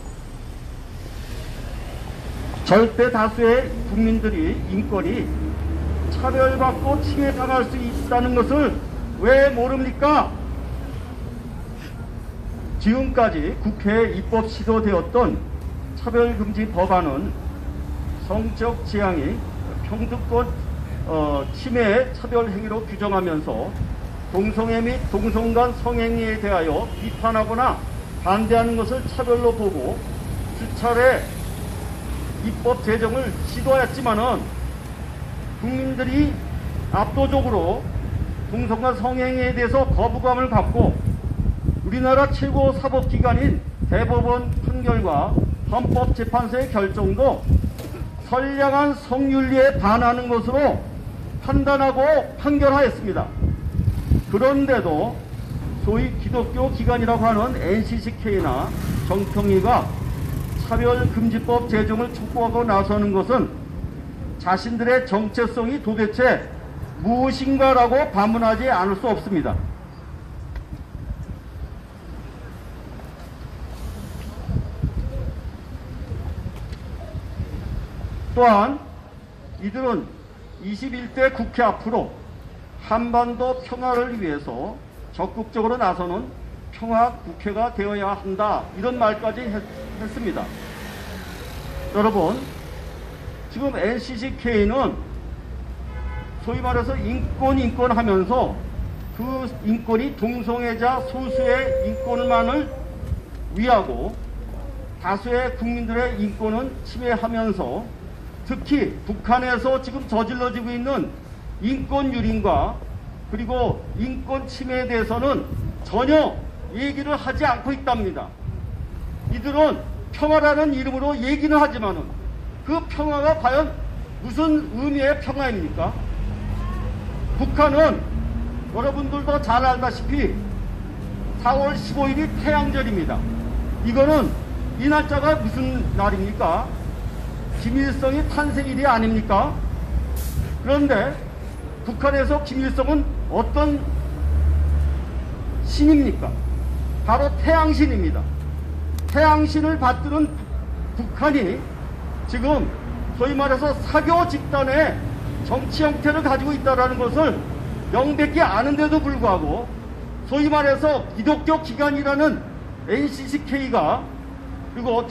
절대 다수의 국민들이 인권이 차별받고 침해당할 수 있다는 것을 왜 모릅니까? 지금까지 국회에 입법 시도되었던 차별금지 법안은 성적 지향이 평등권 침해 차별 행위로 규정하면서 동성애 및 동성 간 성행위에 대하여 비판하거나 반대하는 것을 차별로 보고 수차례 입법 제정을 시도하였지만은 국민들이 압도적으로 동성 간 성행위에 대해서 거부감을 갖고 우리나라 최고 사법기관인 대법원 판결과 헌법재판소의 결정도 선량한 성윤리에 반하는 것으로 판단하고 판결하였습니다. 그런데도 소위 기독교 기관이라고 하는 NCCK나 정평희가 차별금지법 제정을 촉구하고 나서는 것은 자신들의 정체성이 도대체 무엇인가라고 반문하지 않을 수 없습니다. 또한 이들은 21대 국회 앞으로 한반도 평화를 위해서 적극적으로 나서는 평화 국회가 되어야 한다, 이런 말까지 했습니다. 여러분, 지금 NCCK는 소위 말해서 인권 하면서 그 인권이 동성애자 소수의 인권만을 위하고 다수의 국민들의 인권은 침해하면서 특히 북한에서 지금 저질러지고 있는 인권 유린과 그리고 인권 침해에 대해서는 전혀 얘기를 하지 않고 있답니다. 이들은 평화라는 이름으로 얘기는 하지만은 그 평화가 과연 무슨 의미의 평화입니까? 북한은 여러분들도 잘 알다시피 4월 15일이 태양절입니다. 이거는 이 날짜가 무슨 날입니까? 김일성이 탄생일이 아닙니까? 그런데 북한에서 김일성은 어떤 신입니까? 바로 태양신입니다. 태양신을 받드는 북한이 지금 소위 말해서 사교 집단의 정치 형태를 가지고 있다는 것을 명백히 아는데도 불구하고 소위 말해서 기독교 기관이라는 NCCK가 그리고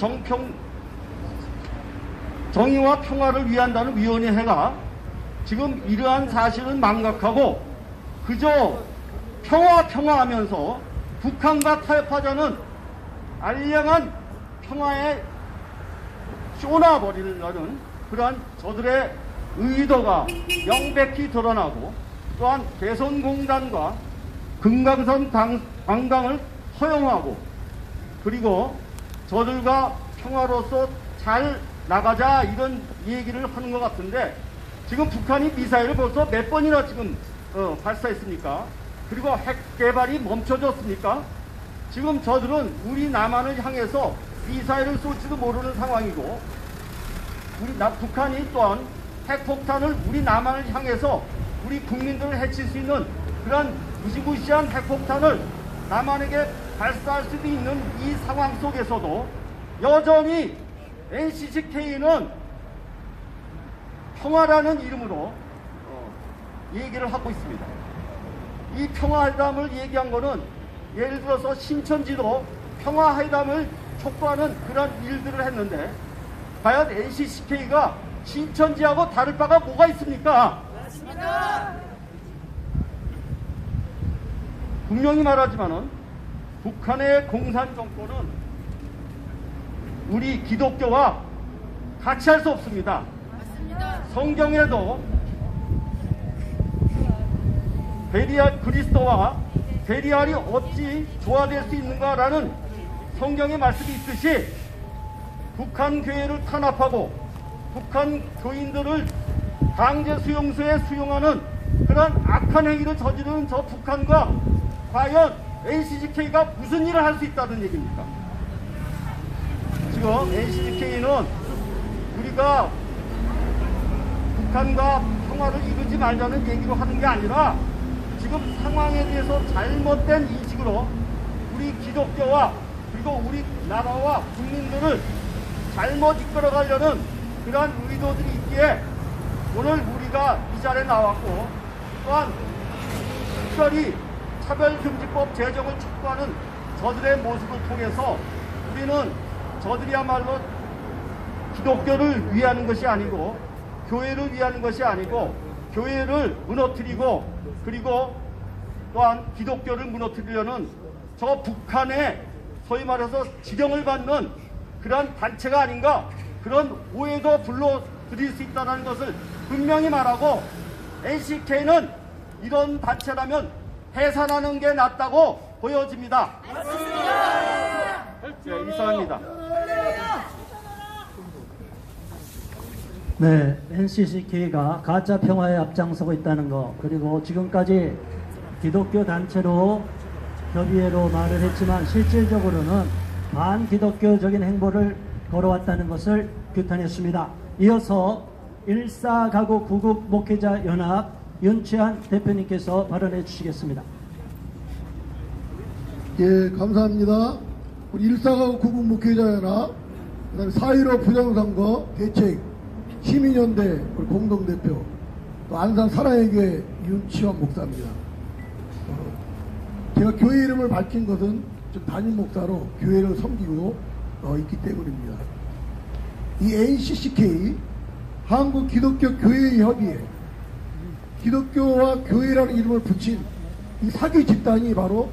정의와 평화를 위한다는 위원회가 지금 이러한 사실은 망각하고 그저 평화하면서 북한과 타협하자는 알량한 평화에 쏘나버리려는 그러한 저들의 의도가 명백히 드러나고 또한 개성공단과 금강산 관광을 허용하고 그리고 저들과 평화로서 잘 나가자 이런 얘기를 하는 것 같은데 지금 북한이 미사일을 벌써 몇 번이나 지금 발사했습니까? 그리고 핵 개발이 멈춰졌습니까? 지금 저들은 우리 남한을 향해서 미사일을 쏠지도 모르는 상황이고 북한이 또한 핵폭탄을 우리 남한을 향해서 우리 국민들을 해칠 수 있는 그런 무시무시한 핵폭탄을 남한에게 발사할 수도 있는 이 상황 속에서도 여전히 NCCK는 평화라는 이름으로 얘기를 하고 있습니다. 이 평화회담을 얘기한 거는 예를 들어서 신천지도 평화회담을 촉구하는 그런 일들을 했는데 과연 NCCK가 신천지하고 다를 바가 뭐가 있습니까? 맞습니다. 분명히 말하지만은 북한의 공산 정권은 우리 기독교와 같이 할 수 없습니다. 맞습니다. 성경에도 그리스도와 베리알이 어찌 조화될 수 있는가라는 성경의 말씀이 있듯이 북한 교회를 탄압하고 북한 교인들을 강제 수용소에 수용하는 그런 악한 행위를 저지르는 저 북한과 과연 NCCK가 무슨 일을 할 수 있다는 얘기입니까? 지금 NCCK는 우리가 북한과 평화를 이루지 말자는 얘기로 하는 게 아니라 지금 상황에 대해서 잘못된 인식으로 우리 기독교와 그리고 우리 나라와 국민들을 잘못 이끌어가려는 그러한 의도들이 있기에 오늘 우리가 이 자리에 나왔고 또한 특별히 차별금지법 제정을 촉구하는 저들의 모습을 통해서 우리는 저들이야말로 기독교를 위하는 것이 아니고 교회를 위하는 것이 아니고 교회를 무너뜨리고 그리고 또한 기독교를 무너뜨리려는 저 북한의 소위 말해서 지령을 받는 그런 단체가 아닌가 그런 오해도 불러드릴 수 있다는 것을 분명히 말하고 NCK는 이런 단체라면 해산하는 게 낫다고 보여집니다. 맞습니다. 네, 이상입니다.
네, NCCK가 가짜 평화에 앞장서고 있다는 거 그리고 지금까지 기독교 단체로 협의회로 말을 했지만 실질적으로는 반기독교적인 행보를 걸어왔다는 것을 규탄했습니다. 이어서 14가구 구국 목회자 연합 윤치한 대표님께서 발언해 주시겠습니다.
예, 감사합니다. 우리 14가구 구국 목회자 연합 그다음에 4.15 부정선거 대책 시민연대 공동대표 또 안산 사랑의 교회 윤치환 목사입니다. 제가 교회 이름을 밝힌 것은 좀 담임 목사로 교회를 섬기고 있기 때문입니다. 이 NCCK 한국기독교교회협의회 기독교와 교회라는 이름을 붙인 이 사기 집단이 바로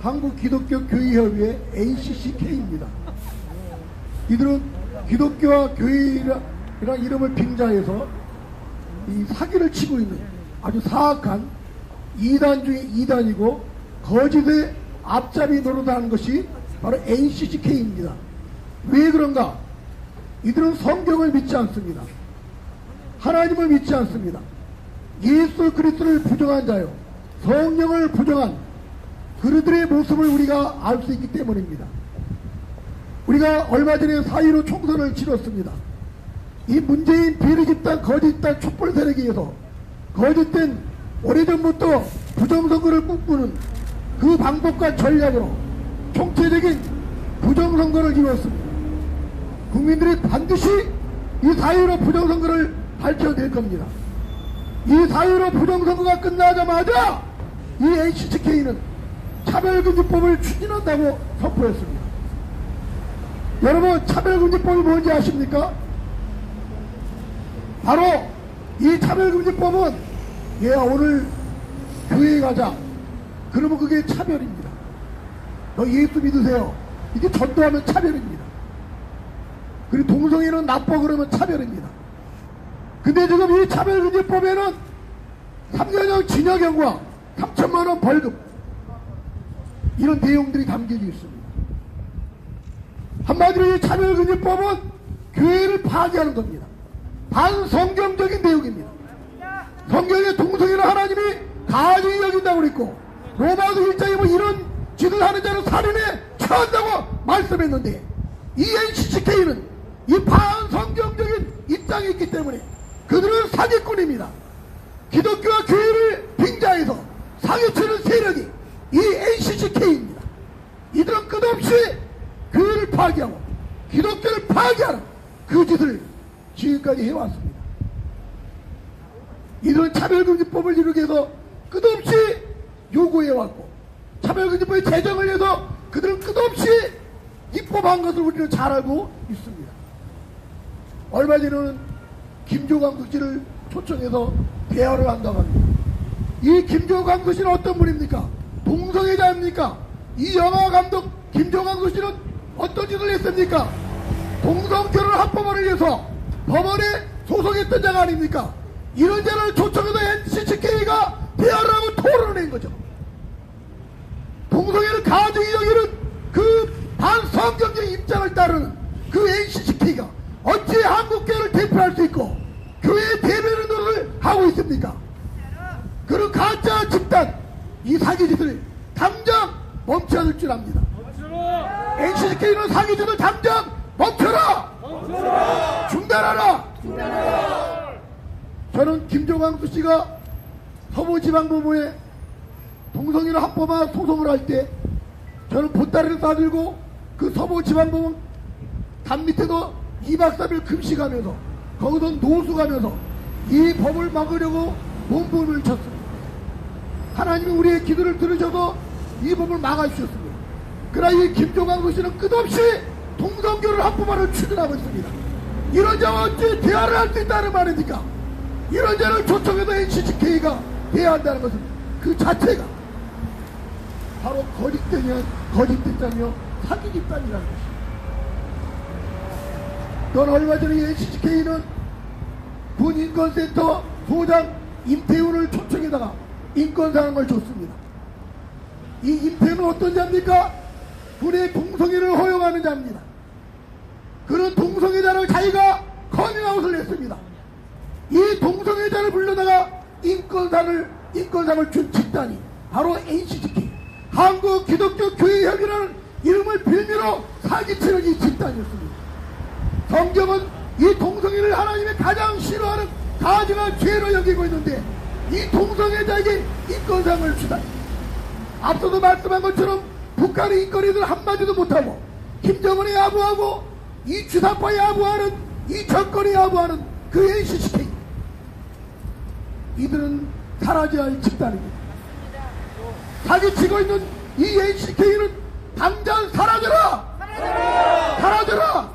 한국기독교교회협의회 NCCK입니다. 이들은 기독교와 교회라는 이름을 빙자해서 이 사기를 치고 있는 아주 사악한 2단 중에 2단이고 거짓의 앞잡이 노릇하는 것이 바로 NCCK입니다. 왜 그런가? 이들은 성경을 믿지 않습니다. 하나님을 믿지 않습니다. 예수 그리스도를 부정한 자요 성령을 부정한 그들의 모습을 우리가 알 수 있기 때문입니다. 우리가 얼마 전에 4.15 총선을 치렀습니다. 이 문재인 비리 집단 거짓 집단 촛불 세력에 의해서 거짓된 오래전부터 부정선거를 꿈꾸는 그 방법과 전략으로 총체적인 부정선거를 이루었습니다. 국민들이 반드시 이 4.15 부정선거를 밝혀낼 겁니다. 이 4.15 부정선거가 끝나자마자 이 NCCK는 차별금지법을 추진한다고 선포했습니다. 여러분, 차별금지법이 뭔지 아십니까? 바로 이 차별금지법은 얘가 오늘 교회에 가자 그러면 그게 차별입니다. 너 예수 믿으세요. 이게 전도하면 차별입니다. 그리고 동성애는 나빠 그러면 차별입니다. 근데 지금 이 차별금지법에는 3년형 징역형과 3천만원 벌금 이런 내용들이 담겨져 있습니다. 한마디로 이 차별금지법은 교회를 파괴하는 겁니다. 반성경적인 내용입니다. 성경에 동성애를 하나님이 가증히 여긴다고 그랬고 로마서 1장에 뭐 이런 짓을 하는 자는 살인에 처한다고 말씀했는데 이 NCCK는 이 반성경적인 입장이 있기 때문에 그들은 사기꾼입니다. 기독교와 교회를 빙자해서 사기치는 세력이 이 NCCK입니다. 이들은 끝없이 교회를 파괴하고 기독교를 파괴하는 그 짓을 지금까지 해왔습니다. 이들은 차별금지법을 이루기 위해서 끝없이 요구해왔고 차별금지법의 제정을 해서 그들은 끝없이 입법한 것을 우리는 잘 알고 있습니다. 얼마 전에는 김조광 국지를 초청해서 대화를 한다고 합니다. 이 김조광 국지는 어떤 분입니까? 동성애자입니까? 이 영화 감독 김조광 국지는 어떤 짓을 했습니까? 동성결혼 합법화를 위해서 법원에 소송했던 자가 아닙니까? 이런 자를 초청해서 NCCK가 대화를 하고 토론을 한 거죠. 동성애를 가증히 여기는 그 반성경적인 입장을 따르는 그 NCCK가 어찌 한국교회를 대표할 수 있고 교회의 대변인 노릇을 하고 있습니까? 그런 가짜 집단, 이 사기짓을 당장 멈춰야 될 줄 압니다. NCCK는 사기짓을 당장 멈춰라! 중단하라! 저는 김종광수 씨가 서부지방법원에 동성애를 합법화 소송을 할 때 저는 보따리를 싸들고 그 서부지방법원 담 밑에도 2박 3일 금식하면서 거기서 노숙하면서 이 법을 막으려고 몸부림을 쳤습니다. 하나님이 우리의 기도를 들으셔서 이 법을 막아주셨습니다. 그러나 이 김종광수 씨는 끝없이 동성교를 합법화를 추진하고 있습니다. 이런 자와 어찌 대화를 할 수 있다는 말입니까? 이런 자를 초청해서 NCCK가 대화한다는 것은 그 자체가 바로 거짓 집단이며 사기 집단이라는 것입니다. 또 얼마 전에 NCCK는 군인권센터 소장 임태훈을 초청해다가 인권상을 줬습니다. 이 임태훈은 어떤 자입니까? 군의 동성애를 허용하는 자입니다. 그런 동성애자를 자기가 커밍아웃을 했습니다. 이 동성애자를 불러다가 인권상을 준 집단이 바로 NCCK, 한국 기독교 교회협이라는 이름을 빌미로 사기치는 이 집단이었습니다. 성경은 이 동성애를 하나님이 가장 싫어하는 가증한 죄로 여기고 있는데 이 동성애자에게 인권상을 주다니. 앞서도 말씀한 것처럼 북한의 인권위들 한마디도 못하고 김정은이 야부하고 이 주사파에 야부하는 이 정권이 야부하는 그 NCCK, 이들은 사라져야 할 집단입니다. 사기치고 있는 이 NCCK는 당장 사라져라! 사라져라!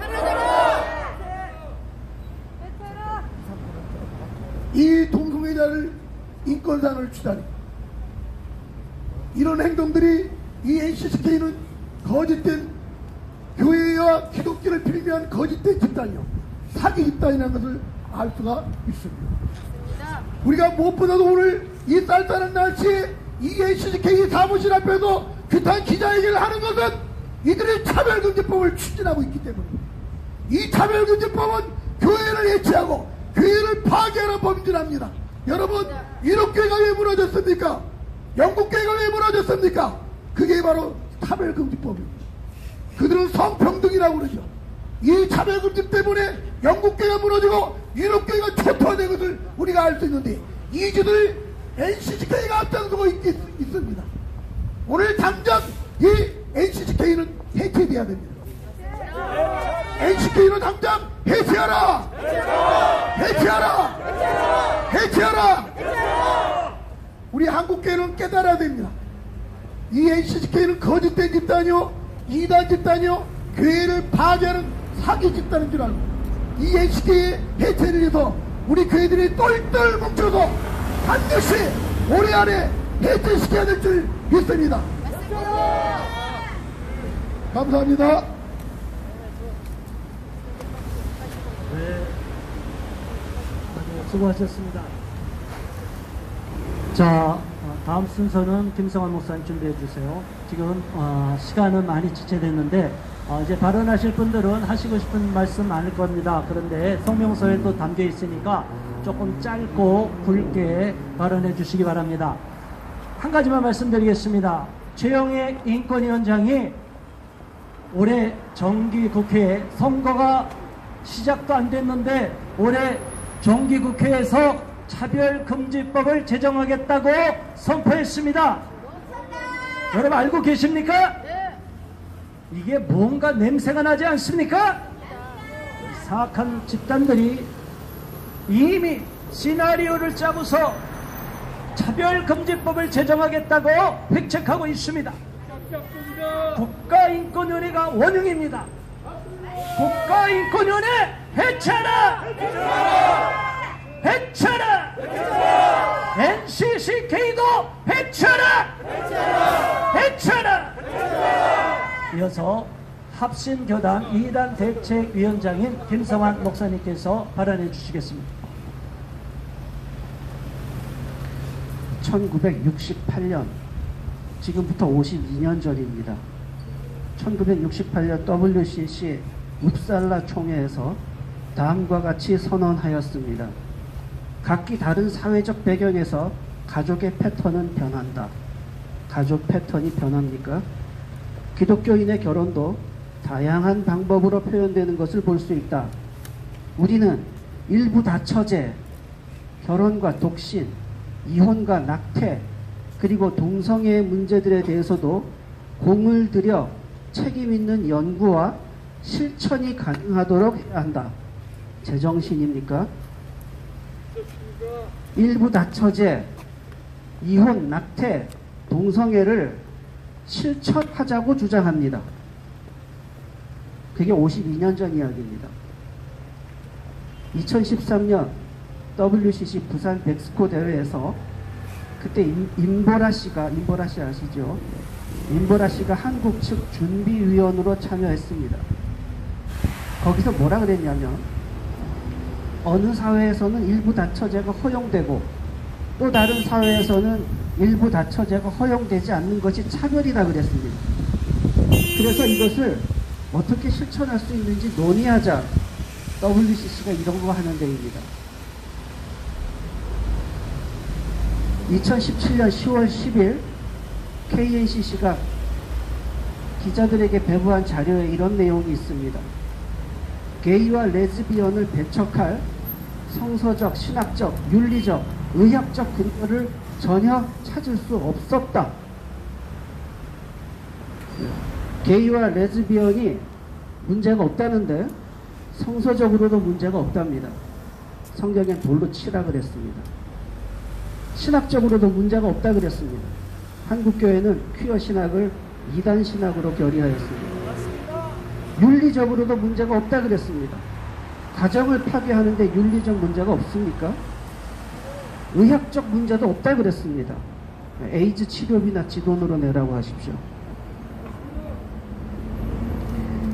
이 동성애자를 인권상을 주다니. 이런 행동들이 이 NCCK는 거짓된 교회와 기독교를 빌미한 거짓된 집단이요, 사기 집단이라는 것을 알 수가 있습니다. 우리가 무엇보다도 오늘 이 쌀쌀한 날씨에 이 NCCK 사무실 앞에서 규탄 기자회견을 하는 것은 이들이 차별금지법을 추진하고 있기 때문입니다. 이 차별금지법은 교회를 해체하고 교회를 파괴하는 법률입니다. 여러분, 이웃교회가 왜 무너졌습니까? 영국교회가 왜 무너졌습니까? 그게 바로 차별금지법입니다. 그들은 성평등이라고 그러죠. 이 차별금지 때문에 영국교회가 무너지고 유럽교회가 초토화된 것을 우리가 알 수 있는데 이 짓을 NCCK가 앞장서고 있습니다. 오늘 당장 이 NCCK는 해체돼야 됩니다. NCCK는 당장 해체하라! 해체하라! 해체하라! 우리 한국교회는 깨달아야 됩니다. 이 NCCK는 거짓된 집단이요, 이단 집단이요, 교회를 파괴하는 사기 집단인 줄 알고 이 NCCK의 해체를 위해서 우리 교회들이 똘똘 뭉쳐서 반드시 올해 안에 해체시켜야 될 줄 믿습니다. 감사합니다.
네, 수고하셨습니다. 자, 다음 순서는 김성환 목사님 준비해 주세요. 지금 시간은 많이 지체됐는데 이제 발언하실 분들은 하시고 싶은 말씀 많을 겁니다. 그런데 성명서에도 담겨 있으니까 조금 짧고 굵게 발언해 주시기 바랍니다. 한 가지만 말씀드리겠습니다. 최영애 인권위원장이 올해 정기국회에 선거가 시작도 안 됐는데 올해 정기국회에서 차별금지법을 제정하겠다고 선포했습니다. 여러분 알고 계십니까? 이게 뭔가 냄새가 나지 않습니까? 사악한 집단들이 이미 시나리오를 짜고서 차별금지법을 제정하겠다고 획책하고 있습니다. 국가인권위원회가 원흉입니다. 국가인권위원회 해체하라! 해체하라! NCCK도 해체하라! 해체하라! 이어서 합신교단 2단 대책위원장인 김성환 목사님께서 발언해 주시겠습니다.
1968년, 지금부터 52년 전입니다. 1968년 WCC 웁살라 총회에서 다음과 같이 선언하였습니다. 각기 다른 사회적 배경에서 가족의 패턴은 변한다. 가족 패턴이 변합니까? 기독교인의 결혼도 다양한 방법으로 표현되는 것을 볼 수 있다. 우리는 일부 다처제, 결혼과 독신, 이혼과 낙태, 그리고 동성애의 문제들에 대해서도 공을 들여 책임 있는 연구와 실천이 가능하도록 해야 한다. 제정신입니까? 일부 다처제, 이혼, 낙태, 동성애를 실천하자고 주장합니다. 그게 52년 전 이야기입니다. 2013년 WCC 부산 백스코 대회에서 그때 임보라 씨 아시죠? 임보라 씨가 한국 측 준비위원으로 참여했습니다. 거기서 뭐라 그랬냐면 어느 사회에서는 일부 다처제가 허용되고 또 다른 사회에서는 일부 다처제가 허용되지 않는 것이 차별이다 그랬습니다. 그래서 이것을 어떻게 실천할 수 있는지 논의하자 WCC가 이런 거 하는 데입니다. 2017년 10월 10일 KNCC가 기자들에게 배부한 자료에 이런 내용이 있습니다. 게이와 레즈비언을 배척할 성서적, 신학적, 윤리적, 의학적 근거를 전혀 찾을 수 없었다. 게이와 레즈비언이 문제가 없다는데 성서적으로도 문제가 없답니다. 성경엔 돌로 치라 그랬습니다. 신학적으로도 문제가 없다 그랬습니다. 한국교회는 퀴어 신학을 이단 신학으로 결의하였습니다. 윤리적으로도 문제가 없다 그랬습니다. 가정을 파괴하는데 윤리적 문제가 없습니까? 의학적 문제도 없다 그랬습니다. 에이즈 치료비나 지돈으로 내라고 하십시오.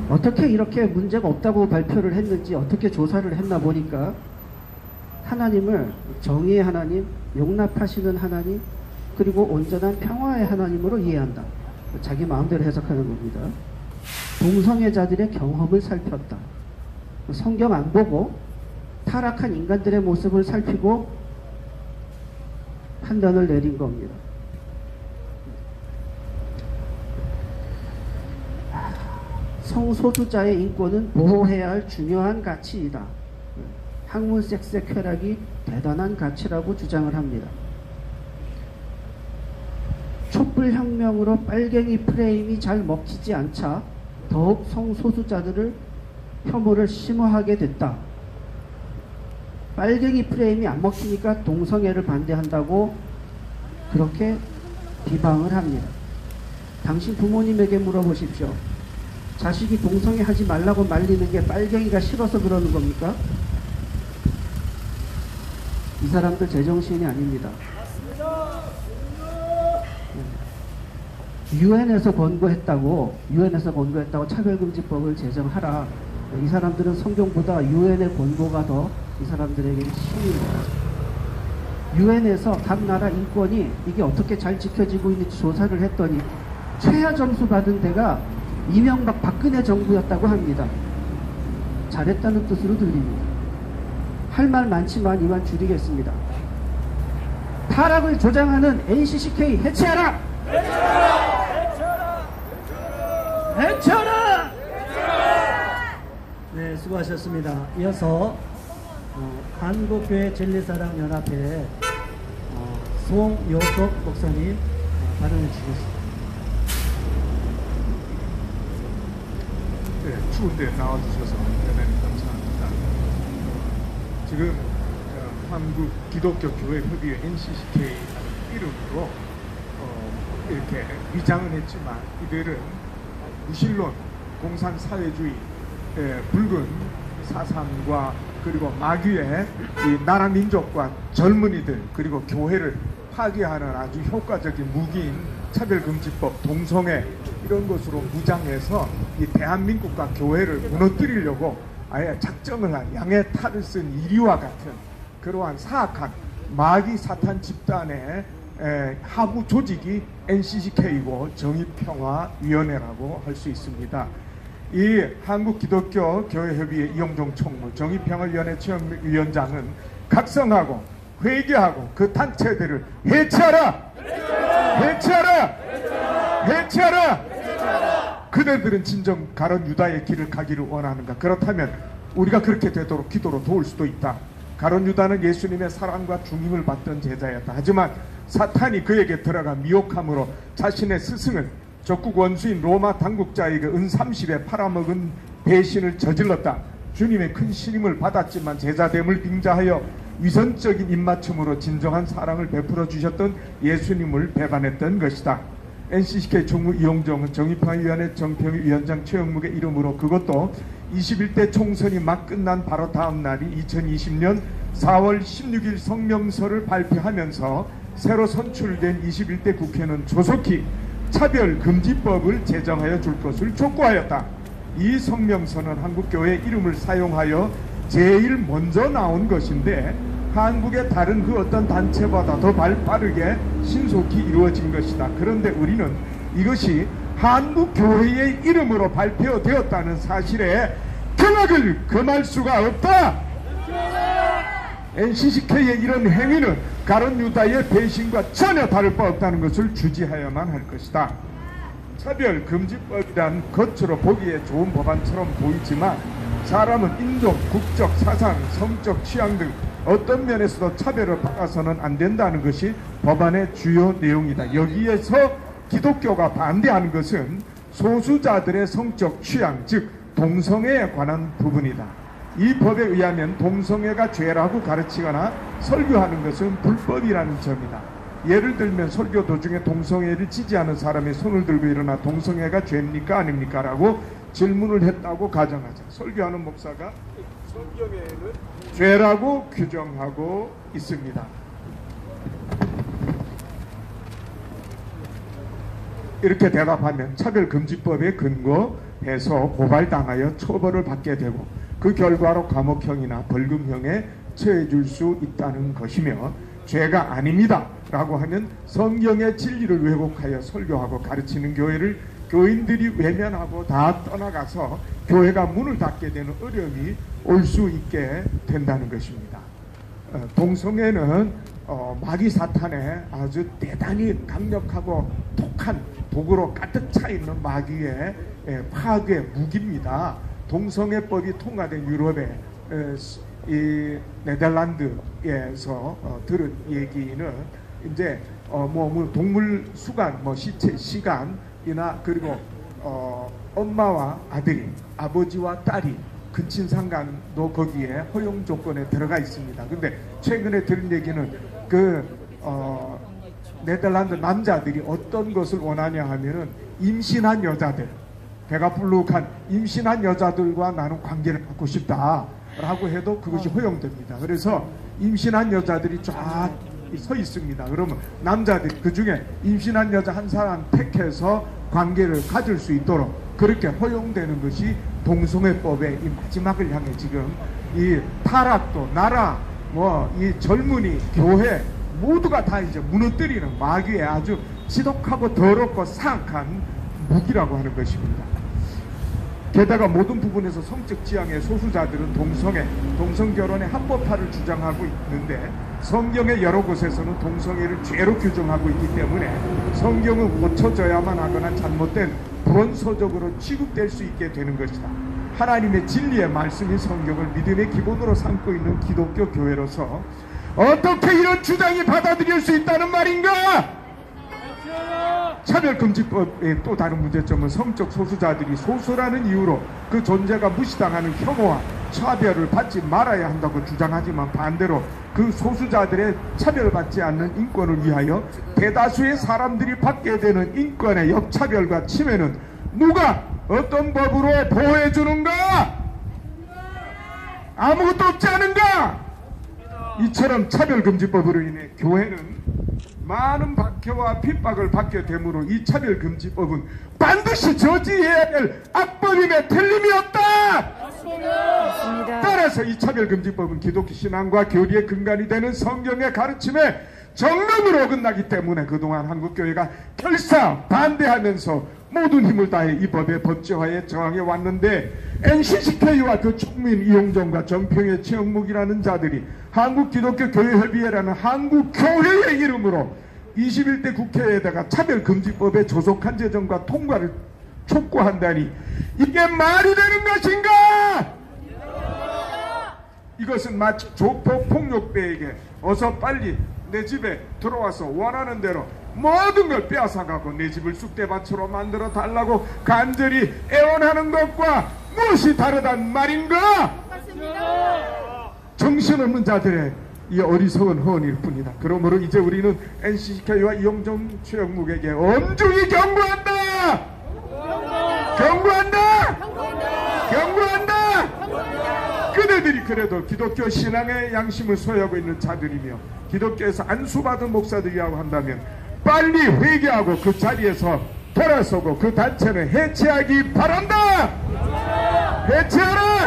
어떻게 이렇게 문제가 없다고 발표를 했는지 어떻게 조사를 했나 보니까 하나님을 정의의 하나님, 용납하시는 하나님, 그리고 온전한 평화의 하나님으로 이해한다. 자기 마음대로 해석하는 겁니다. 동성애자들의 경험을 살폈다. 성경 안 보고 타락한 인간들의 모습을 살피고 판단을 내린 겁니다. 성소수자의 인권은 보호해야 할 중요한 가치이다. 학문 섹스의 쾌락이 대단한 가치라고 주장을 합니다. 촛불혁명으로 빨갱이 프레임이 잘 먹히지 않자 더욱 성소수자들을 혐오를 심화하게 됐다. 빨갱이 프레임이 안 먹히니까 동성애를 반대한다고 그렇게 비방을 합니다. 당신 부모님에게 물어보십시오. 자식이 동성애 하지 말라고 말리는 게 빨갱이가 싫어서 그러는 겁니까? 이 사람들 제정신이 아닙니다. 유엔에서 권고했다고 차별금지법을 제정하라. 이 사람들은 성경보다 유엔의 권고가 더 이 사람들에게는 힘입니다. 유엔에서 각 나라 인권이 이게 어떻게 잘 지켜지고 있는지 조사를 했더니 최하 점수 받은 데가 이명박 박근혜 정부였다고 합니다. 잘했다는 뜻으로 들립니다. 할 말 많지만 이만 줄이겠습니다. 타락을 조장하는 NCCK 해체하라!
해체하라! 네, 수고하셨습니다. 이어서 한국교회 진리사랑연합회 송요석 목사님 발언해 주시겠습니다.
네, 추운데 나와주셔서 대단히 감사합니다. 지금 한국 기독교 교회 협의회 NCCK라는 이름으로 이렇게 위장은 했지만 이들은 무신론, 공산사회주의, 붉은 사상과 그리고 마귀의 이 나라 민족과 젊은이들 그리고 교회를 파괴하는 아주 효과적인 무기인 차별금지법, 동성애 이런 것으로 무장해서 이 대한민국과 교회를 무너뜨리려고 아예 작정을 한 양의 탈을 쓴 이리와 같은 그러한 사악한 마귀 사탄 집단의 하부 조직이 NCCK이고 정의평화위원회라고 할 수 있습니다. 이 한국기독교 교회협의회 이용종 총무 정의평화위원회 최영위원장은 각성하고 회개하고 그 단체들을 해체하라! 해체하라! 해체하라! 그대들은 진정 가론 유다의 길을 가기를 원하는가? 그렇다면 우리가 그렇게 되도록 기도로 도울 수도 있다. 가론 유다는 예수님의 사랑과 중임을 받던 제자였다. 하지만 사탄이 그에게 들어가 미혹함으로 자신의 스승을 적국 원수인 로마 당국자에게 은 30에 팔아먹은 배신을 저질렀다. 주님의 큰 신임을 받았지만 제자됨을 빙자하여 위선적인 입맞춤으로 진정한 사랑을 베풀어 주셨던 예수님을 배반했던 것이다. NCCK 총무 이용정 정의평화위원회 정평위원장 최영묵의 이름으로 그것도 21대 총선이 막 끝난 바로 다음 날이 2020년 4월 16일 성명서를 발표하면서 새로 선출된 21대 국회는 조속히 차별금지법을 제정하여 줄 것을 촉구하였다. 이 성명서는 한국교회 이름을 사용하여 제일 먼저 나온 것인데 한국의 다른 그 어떤 단체보다 더 발빠르게 신속히 이루어진 것이다. 그런데 우리는 이것이 한국교회의 이름으로 발표되었다는 사실에 경악을 금할 수가 없다. NCCK의 이런 행위는 가론 유다의 배신과 전혀 다를 바 없다는 것을 주지하여만 할 것이다. 차별금지법이란 겉으로 보기에 좋은 법안처럼 보이지만 사람은 인종, 국적, 사상, 성적 취향 등 어떤 면에서도 차별을 받아서는 안 된다는 것이 법안의 주요 내용이다. 여기에서 기독교가 반대하는 것은 소수자들의 성적 취향, 즉 동성애에 관한 부분이다. 이 법에 의하면 동성애가 죄라고 가르치거나 설교하는 것은 불법이라는 점이다. 예를 들면 설교 도중에 동성애를 지지하는 사람이 손을 들고 일어나 동성애가 죄입니까 아닙니까? 라고 질문을 했다고 가정하자. 설교하는 목사가 성경에는 죄라고 규정하고 있습니다. 이렇게 대답하면 차별금지법에 근거해서 고발당하여 처벌을 받게 되고 그 결과로 감옥형이나 벌금형에 처해줄 수 있다는 것이며 죄가 아닙니다 라고 하면 성경의 진리를 왜곡하여 설교하고 가르치는 교회를 교인들이 외면하고 다 떠나가서 교회가 문을 닫게 되는 어려움이 올 수 있게 된다는 것입니다. 동성애는 마귀 사탄의 아주 대단히 강력하고 독한 독으로 가득 차 있는 마귀의 파괴 무기입니다. 동성애법이 통과된 유럽의 이 네덜란드에서 들은 얘기는 이제 동물 수간, 시체 시간이나 그리고 엄마와 아들이, 아버지와 딸이 근친상간도 거기에 허용 조건에 들어가 있습니다. 근데 최근에 들은 얘기는 네덜란드 남자들이 어떤 것을 원하냐 하면은 임신한 여자들, 배가 불룩한 임신한 여자들과 나는 관계를 갖고 싶다라고 해도 그것이 허용됩니다. 그래서 임신한 여자들이 쫙 서 있습니다. 그러면 남자들이 그 중에 임신한 여자 한 사람 택해서 관계를 가질 수 있도록 그렇게 허용되는 것이 동성애법의 이 마지막을 향해 지금 이 타락도 나라 이 젊은이 교회 모두가 다 이제 무너뜨리는 마귀의 아주 지독하고 더럽고 사악한 무기라고 하는 것입니다. 게다가 모든 부분에서 성적 지향의 소수자들은 동성결혼의 합법화를 주장하고 있는데 성경의 여러 곳에서는 동성애를 죄로 규정하고 있기 때문에 성경은 고쳐져야만 하거나 잘못된 불원서적으로 취급될 수 있게 되는 것이다. 하나님의 진리의 말씀인 성경을 믿음의 기본으로 삼고 있는 기독교 교회로서 어떻게 이런 주장이 받아들일 수 있다는 말인가? 차별금지법의 또 다른 문제점은 성적 소수자들이 소수라는 이유로 그 존재가 무시당하는 혐오와 차별을 받지 말아야 한다고 주장하지만 반대로 그 소수자들의 차별받지 않는 인권을 위하여 대다수의 사람들이 받게 되는 인권의 역차별과 침해는 누가 어떤 법으로 보호해 주는가? 아무것도 없지 않은가? 이처럼 차별금지법으로 인해 교회는 많은 박해와 핍박을 받게 되므로 이 차별금지법은 반드시 저지해야 될 악법임에 틀림이 없다. 따라서 이 차별금지법은 기독교 신앙과 교리의 근간이 되는 성경의 가르침에 정면으로 어긋나기 때문에 그동안 한국교회가 결사 반대하면서 모든 힘을 다해 이 법의 법제화에 저항해 왔는데 NCCK와 그 총민 이용정과 정평의 최영묵이라는 자들이 한국기독교교회협의회라는 한국교회의 이름으로 21대 국회에다가 차별금지법의 조속한 제정과 통과를 촉구한다니 이게 말이 되는 것인가? 이것은 마치 조폭폭력배에게 어서 빨리 내 집에 들어와서 원하는 대로 모든 걸 빼앗아가고 내 집을 쑥대밭으로 만들어 달라고 간절히 애원하는 것과 무엇이 다르단 말인가? 정신없는 자들의 이 어리석은 허언일 뿐이다. 그러므로 이제 우리는 NCCK와 이용정 최영묵에게 엄중히 경고한다. 그들이 그래도 기독교 신앙의 양심을 소유하고 있는 자들이며 기독교에서 안수받은 목사들이라고 한다면 빨리 회개하고 그 자리에서 돌아서고 그 단체는 해체하기 바란다. 해체하라.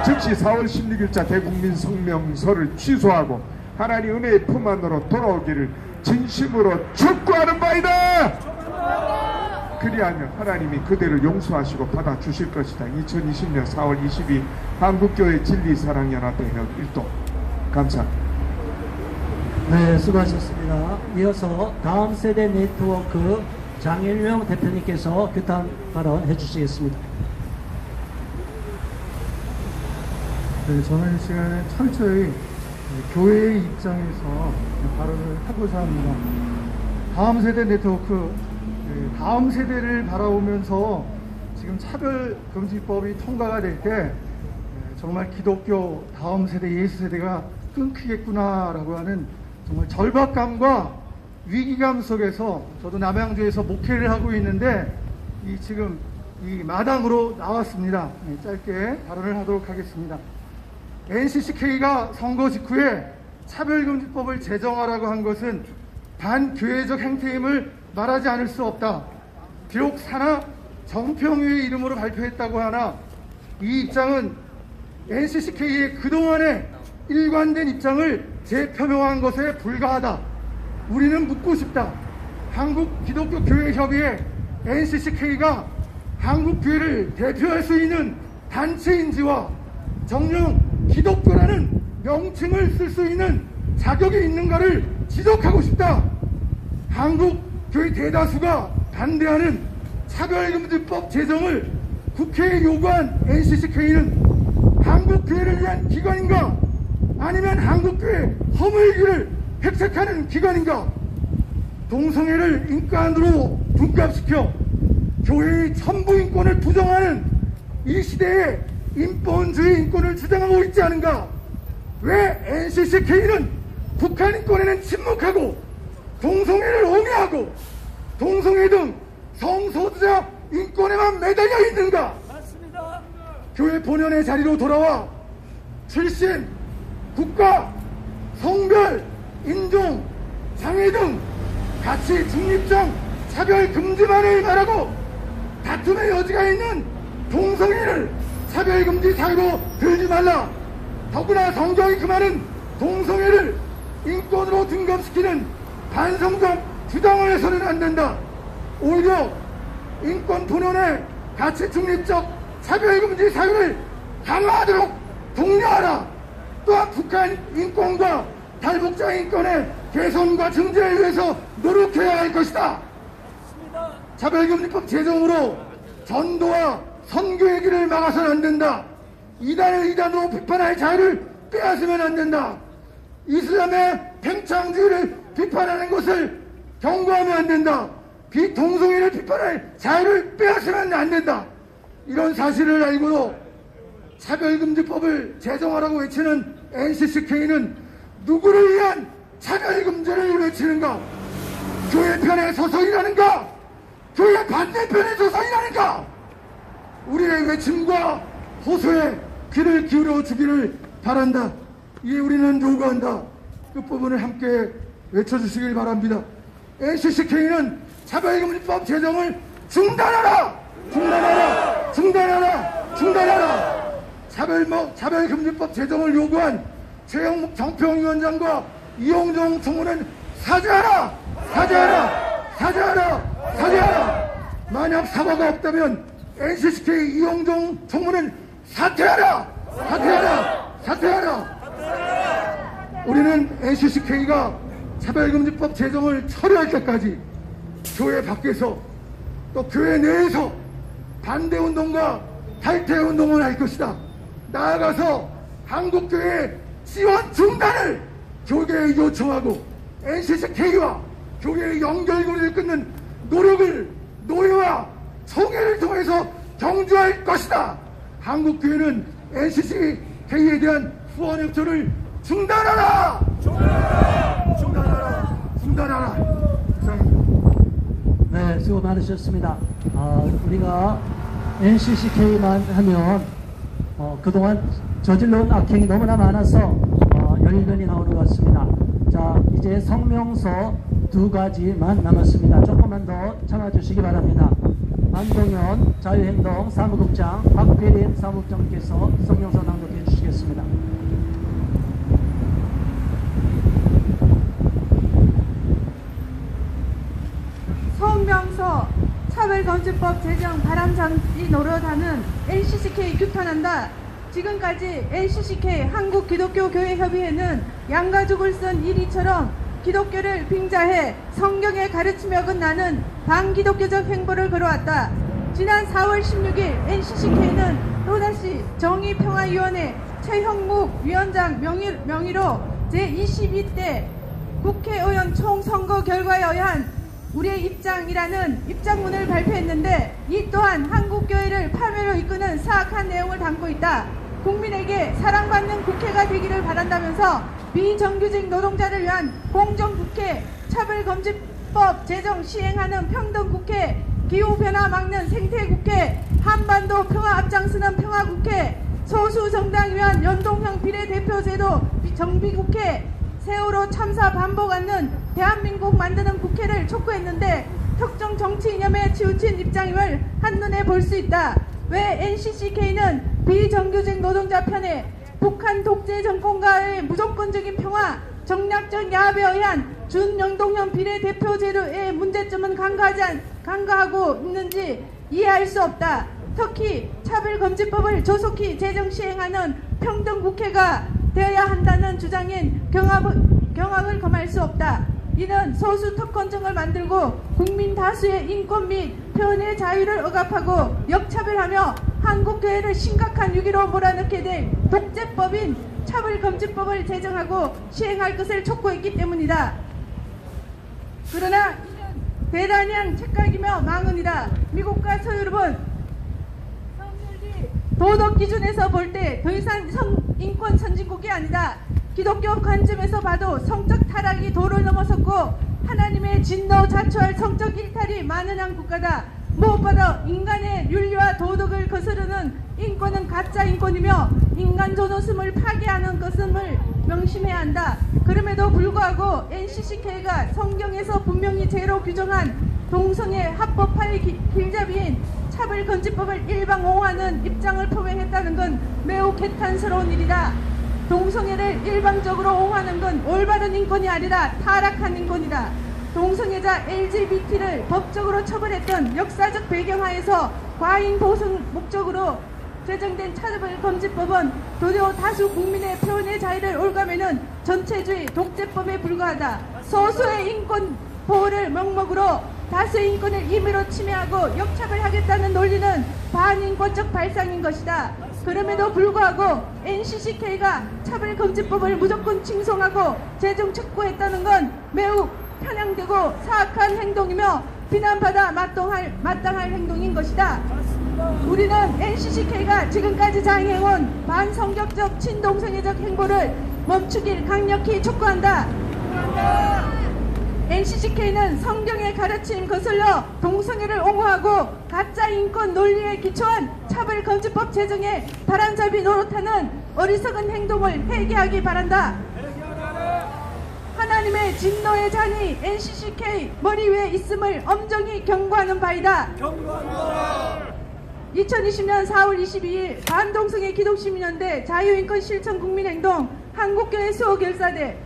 즉시 4월 16일자 대국민 성명서를 취소하고 하나님 은혜의 품 안으로 돌아오기를 진심으로 축구하는 바이다. 그리하면 하나님이 그대를 용서하시고 받아주실 것이다. 2020년 4월 22일 한국교회 진리사랑연합회 1동 감사합니다.
네, 수고하셨습니다. 이어서 다음 세대 네트워크 장일명 대표님께서 규탄 발언 해주시겠습니다.
네, 저는 이 시간에 철저히 교회의 입장에서 발언을 하고자 합니다. 다음 세대 네트워크, 다음 세대를 바라보면서 지금 차별금지법이 통과가 될 때 정말 기독교 다음 세대 예수 세대가 끊기겠구나라고 하는 정말 절박감과 위기감 속에서 저도 남양주에서 목회를 하고 있는데 지금 이 마당으로 나왔습니다. 짧게 발언을 하도록 하겠습니다. NCCK가 선거 직후에 차별금지법을 제정하라고 한 것은 반교회적 행태임을 말하지 않을 수 없다. 비록 산하 정평위의 이름으로 발표했다고 하나 이 입장은 NCCK의 그동안의 일관된 입장을 재표명한 것에 불과하다. 우리는 묻고 싶다. 한국기독교교회협의회 NCCK가 한국교회를 대표할 수 있는 단체인지와 정녕 기독교라는 명칭을 쓸 수 있는 자격이 있는가를 지적하고 싶다. 한국교회 대다수가 반대하는 차별금지법 제정을 국회에 요구한 NCCK는 한국교회를 위한 기관인가? 아니면 한국교회 허물기를 획책하는 기관인가? 동성애를 인간으로 분갑시켜 교회의 전부 인권을 부정하는 이 시대에 인본주의 인권을 주장하고 있지 않은가? 왜 NCCK는
북한 인권에는 침묵하고 동성애를 옹호하고 동성애 등 성소수자 인권에만 매달려 있는가? 맞습니다. 교회 본연의 자리로 돌아와 출신, 국가, 성별, 인종, 장애 등 가치 중립적 차별 금지만을 말하고 다툼의 여지가 있는 동성애를 차별금지 사유로 들지 말라. 더구나 성경이 금하는 동성애를 인권으로 등급시키는 반성적 주장을 해서는 안 된다. 오히려 인권 본연의 가치 중립적 차별금지 사유를 강화하도록 독려하라. 또한 북한 인권과 탈북자 인권의 개선과 증진을 위해서 노력해야 할 것이다. 차별금지법 제정으로 전도와 선교의 길을 막아서는 안 된다. 이단을 이단으로 비판할 자유를 빼앗으면 안 된다. 이슬람의 팽창주의를 비판하는 것을 경고하면 안 된다. 비동성애를 비판할 자유를 빼앗으면 안 된다. 이런 사실을 알고도 차별금지법을 제정하라고 외치는 NCCK는 누구를 위한 차별금지를 외치는가? 교회 편에 서서 일하는가? 교회 반대편에 서서 일하는가? 우리의 외침과 호소에 귀를 기울여 주기를 바란다. 이에 우리는 요구한다. 끝부분을 함께 외쳐주시길 바랍니다. NCCK는 차별금지법 제정을 중단하라! 중단하라! 중단하라! 중단하라! 차별금지법 제정을 요구한 최영목 정평위원장과 이용정 총무는 사죄하라! 사죄하라! 사죄하라! 사죄하라! 만약 사과가 없다면 NCCK 이용정 총무는 사퇴하라! 사퇴하라! 사퇴하라! 우리는 NCCK가 차별금지법 제정을 철회할 때까지 교회 밖에서 또 교회 내에서 반대운동과 탈퇴운동을 할 것이다. 나아가서 한국교회 지원 중단을 교계에 요청하고 NCCK와 교계의 연결고리를 끊는 노력을 노예와 총회를 통해서 경주할 것이다. 한국교회는 NCCK에 대한 후원 협조를 중단하라! 중단하라! 중단하라! 중단하라!
네, 수고 많으셨습니다. 우리가 NCCK만 하면 그동안 저질러온 악행이 너무나 많아서 열변이 나오는 것 같습니다. 자, 이제 성명서 2가지만 남았습니다. 조금만 더 참아주시기 바랍니다. 안동현 자유행동 사무국장 박대림 사무국장께서 성명서 낭독해 주시겠습니다.
성명서 차별금지법 제정 바람잡이 노릇하는 NCCK 규탄한다. 지금까지 NCCK 한국기독교교회협의회는 양가죽을 쓴 이리처럼 기독교를 빙자해 성경의 가르침에 어긋나는 반기독교적 행보를 걸어왔다. 지난 4월 16일 NCCK는 또다시 정의평화위원회 최형묵 위원장 명의로 제22대 국회의원 총선거 결과에 의한 우리의 입장이라는 입장문을 발표했는데 이 또한 한국교회를 파멸로 이끄는 사악한 내용을 담고 있다. 국민에게 사랑받는 국회가 되기를 바란다면서 비정규직 노동자를 위한 공정국회, 차별금지법 제정 시행하는 평등국회, 기후변화 막는 생태국회, 한반도 평화 앞장서는 평화국회, 소수정당 위한 연동형 비례대표제도 정비국회, 세월호 참사 반복 않는 대한민국 만드는 국회를 촉구했는데 특정 정치 이념에 치우친 입장임을 한눈에 볼 수 있다. 왜 NCCK는 비정규직 노동자 편에 북한 독재 정권과의 무조건적인 평화, 정략적 야합에 의한 준연동형 비례대표제도의 문제점은 간과하고 있는지 이해할 수 없다. 특히 차별금지법을 조속히 제정 시행하는 평등국회가 되어야 한다는 주장인 경악을 금할 수 없다. 이는 소수 특권층을 만들고 국민 다수의 인권 및 표현의 자유를 억압하고 역차별하며 한국교회를 심각한 위기로 몰아넣게 될 독재법인 차별금지법을 제정하고 시행할 것을 촉구했기 때문이다. 그러나 이는 대단한 착각이며 망언이다. 미국과 서유럽은 도덕 기준에서 볼 때 더 이상 인권 선진국이 아니다. 기독교 관점에서 봐도 성적 타락이 도를 넘어섰고 하나님의 진노 자초할 성적 일탈이 만연한 국가다. 무엇보다 인간의 윤리와 도덕을 거스르는 인권은 가짜 인권이며 인간 존엄성을 파괴하는 것임을 명심해야 한다. 그럼에도 불구하고 NCCK가 성경에서 분명히 죄로 규정한 동성애 합법화의 길잡이인 차별금지법을 일방옹호하는 입장을 표명했다는 건 매우 개탄스러운 일이다. 동성애를 일방적으로 옹호하는 건 올바른 인권이 아니라 타락한 인권이다. 동성애자 LGBT를 법적으로 처벌했던 역사적 배경하에서 과잉 보상 목적으로 제정된 차별금지법은 도리어 다수 국민의 표현의 자유를 올가매는 전체주의 독재법에 불과하다. 소수의 인권 보호를 명목으로 다수의 인권을 임의로 침해하고 역차별하겠다는 논리는 반인권적 발상인 것이다. 그럼에도 불구하고 NCCK가 차별금지법을 무조건 칭송하고 제정 촉구했다는 건 매우 편향되고 사악한 행동이며 비난받아 마땅할 행동인 것이다. 우리는 NCCK가 지금까지 자행해온 반성격적 친동성애적 행보를 멈추길 강력히 촉구한다. NCCK는 성경의 가르침 거슬러 동성애를 옹호하고 가짜 인권 논리에 기초한 차별금지법 제정에 바람잡이 노릇하는 어리석은 행동을 회개하기 바란다. 하나님의 진노의 잔이 NCCK 머리 위에 있음을 엄정히 경고하는 바이다. 2020년 4월 22일 반동성애 기독시민연대 자유인권 실천 국민행동 한국교회 수호결사대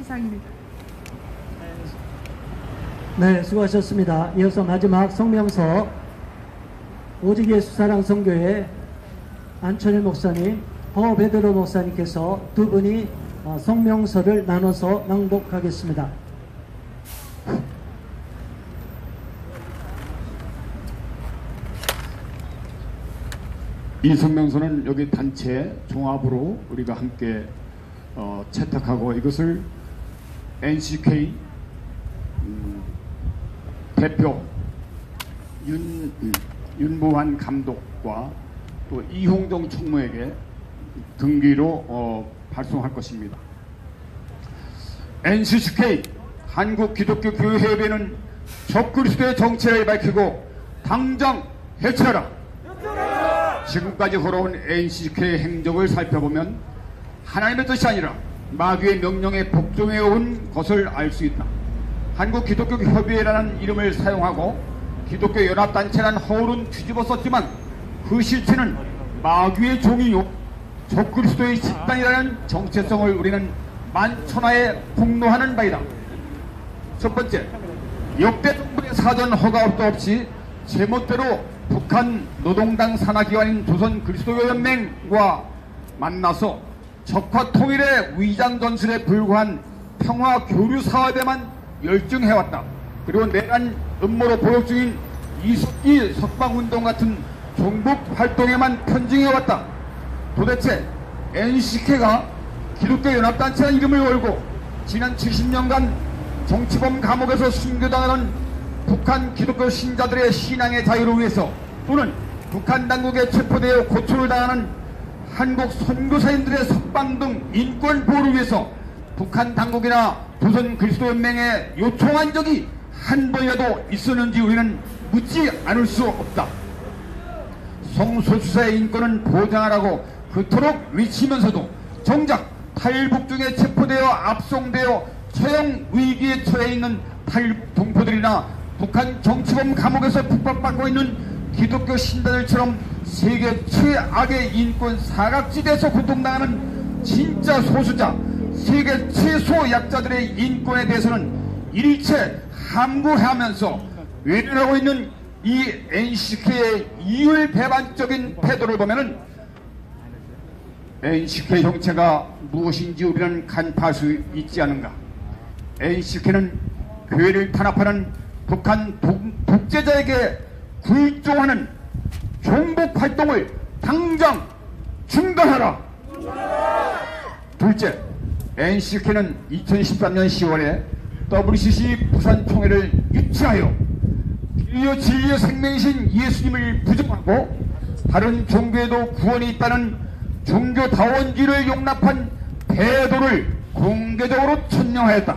이상입니다.
네, 수고하셨습니다. 이어서 마지막 성명서 오직 예수 사랑 선교회 안철일 목사님, 허베드로 목사님께서 두 분이 성명서를 나눠서 낭독하겠습니다.
이 성명서는 여기 단체 종합으로 우리가 함께 채택하고 이것을 NCK 대표 윤보환 감독과 또 이홍정 총무에게 등기로 발송할 것입니다. NCCK 한국기독교교회협의회는 적그리스도의 정체를 밝히고 당장 해체하라. 지금까지 걸어온 NCCK의 행적을 살펴보면 하나님의 뜻이 아니라 마귀의 명령에 복종해온 것을 알 수 있다. 한국기독교협의회라는 이름을 사용하고 기독교 연합단체라는 허울은 뒤집어 썼지만 그 실체는 마귀의 종이요 적그리스도의 집단이라는 정체성을 우리는 만천하에 폭로하는 바이다. 첫 번째, 역대 정부의 사전 허가도 없이 제멋대로 북한 노동당 산하기관인 조선그리스도연맹과 만나서 적화 통일의 위장 전술에 불과한 평화 교류 사업에만 열중해왔다. 그리고 내란 음모로 보역 중인 이석기 석방운동 같은 종북 활동에만 편중해왔다. 도대체 NCK가 기독교 연합단체라는 이름을 걸고 지난 70년간 정치범 감옥에서 순교당하는 북한 기독교 신자들의 신앙의 자유를 위해서 또는 북한 당국에 체포되어 고초를 당하는 한국 선교사님들의 석방 등 인권 보호를 위해서 북한 당국이나 조선 그리스도연맹에 요청한 적이 한 번이라도 있었는지 우리는 묻지 않을 수 없다. 성소수자의 인권은 보장하라고 그토록 외치면서도 정작 탈북중에 체포되어 압송되어 처형 위기에 처해 있는 탈북동포들이나 북한 정치범 감옥에서 북박받고 있는 기독교 신자들처럼 세계 최악의 인권 사각지대에서 고통당하는 진짜 소수자, 세계 최소 약자들의 인권에 대해서는 일체 함구하면서 외면하고 있는 이 NCK의 이율 배반적인 태도를 보면은 NCK 정체가 무엇인지 우리는 간파할 수 있지 않은가. NCK는 교회를 탄압하는 북한 독재자에게 굴종하는 종북 활동을 당장 중단하라. 둘째, NCK는 2013년 10월에 WCC 부산총회를 유치하여 진리의 생명이신 예수님을 부정하고 다른 종교에도 구원이 있다는 종교다원주의를 용납한 배도를 공개적으로 천명하였다.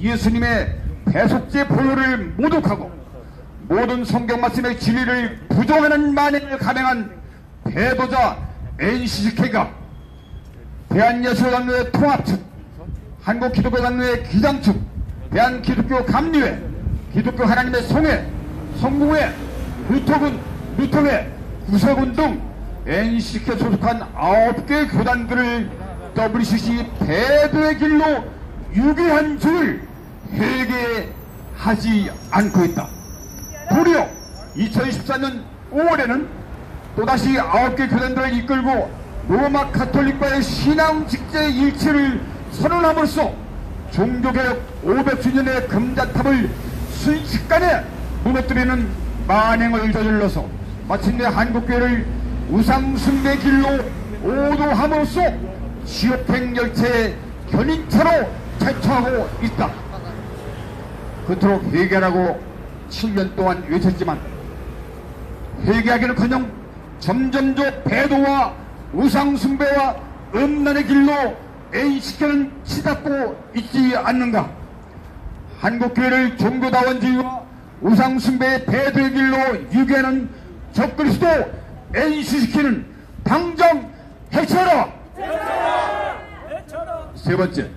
예수님의 배속제 보혈을 모독하고 모든 성경 말씀의 진리를 부정하는 만행을 감행한 배도자 NCCK가 대한예수단노회 통합측, 한국기독교단노회 기장측, 대한기독교 감리회, 기독교 하나님의 성회, 성공회, 루터회, 구세군 등 NCCK에 소속한 9개 교단들을 WCC 배도의 길로 유기한 줄을 회개하지 않고 있다. 도리어 2014년 5월에는 또다시 9개 교단들을 이끌고 로마 가톨릭과의 신앙 직제 일치를 선언함으로써 종교개혁 500주년의 금자탑을 순식간에 무너뜨리는 만행을 저질러서 마침내 한국교회를 우상숭배 길로 오도함으로써 지옥행 열차의 견인차로 대처하고 있다. 그토록 회개하라고 7년 동안 외쳤지만 회개하기는커녕 점점 더 배도와 우상숭배와 음란의 길로 NCCK는 치닫고 있지 않는가. 한국교회를 종교다원주의와 우상숭배의 배도의 길로 유기하는 적그리스도 NCCK는 당장 해쳐라! 세 번째,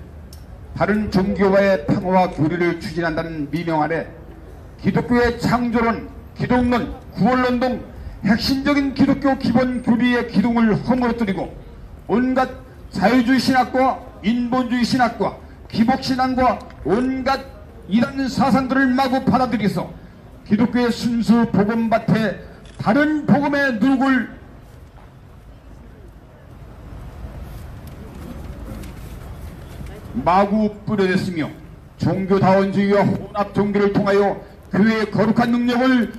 다른 종교와의 평화와 교류를 추진한다는 미명 아래 기독교의 창조론, 기독론, 구원론 등 핵심적인 기독교 기본 교리의 기둥을 허물어뜨리고 온갖 자유주의 신학과 인본주의 신학과 기복신앙과 온갖 이단 사상들을 마구 받아들여서 기독교의 순수 복음밭에 다른 복음의 누룩을 마구 뿌려댔으며 종교다원주의와 혼합 종교를 통하여 교회의 거룩한 능력을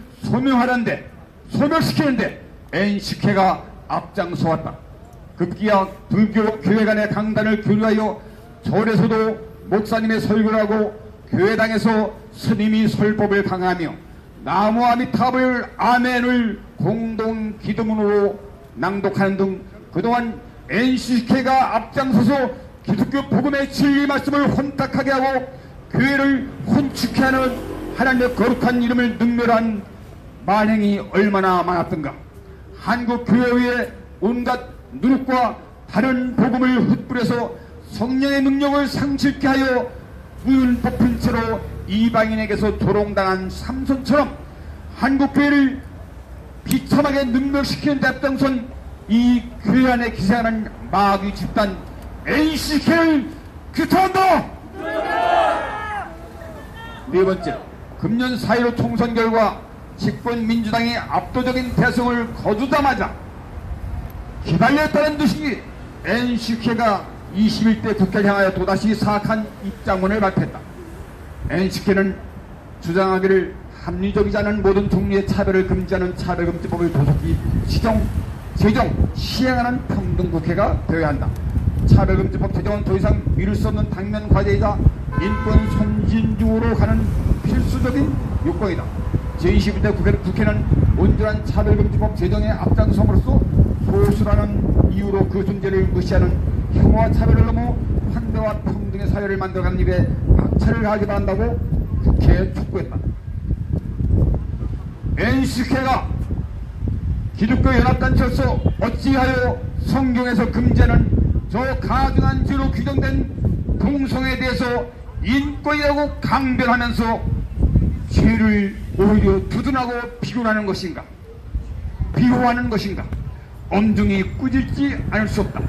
소멸시키는데 NCCK가 앞장서왔다. 급기야 불교 교회 간의 강단을 교류하여 절에서도 목사님의 설교를 하고 교회당에서 스님이 설법을 강하며 나무 아미타불 아멘을 공동 기도문으로 낭독하는 등 그동안 NCCK가 앞장서서 기독교 복음의 진리 말씀을 혼탁하게 하고 교회를 혼축해 하는 하나님의 거룩한 이름을 능멸한 만행이 얼마나 많았던가. 한국교회의 온갖 누룩과 다른 복음을 흩뿌려서 성령의 능력을 상실케 하여 문 뽑힌 채로 이방인에게서 조롱당한 삼손처럼 한국교회를 비참하게 능멸시키는 데 앞장선 이 교회 안에 기생하는 마귀 집단 NCCK를 규탄한다! 네 번째, 금년 4.15 총선 결과 집권민주당이 압도적인 대승을 거두자마자 기다렸다는 듯이 NCCK가 21대 국회를 향하여 또다시 사악한 입장문을 발표했다. NCCK는 주장하기를 합리적이지 않은 모든 종류의 차별을 금지하는 차별금지법을 도속히 제정, 시행하는 평등국회가 되어야 한다. 차별금지법 제정은 더 이상 미룰 수 없는 당면 과제이자 인권 선진주로 가는 필수적인 요건이다. 제21대 국회는 온전한 차별금지법 제정에 앞장섬으로써 소수라는 이유로 그 존재를 무시하는 혐오와 차별을 넘어 환대와 평등의 사회를 만들어가는 일에 박차를 가하기 바란다고 국회에 촉구했다. NCCK가 기독교 연합단체로서 어찌하여 성경에서 금지하는 저 가증한 죄로 규정된 동성애에 대해서 인권이라고 강변하면서 죄를 오히려 두둔하고 비호하는 것인가? 엄중히 꾸짖지 않을 수 없다.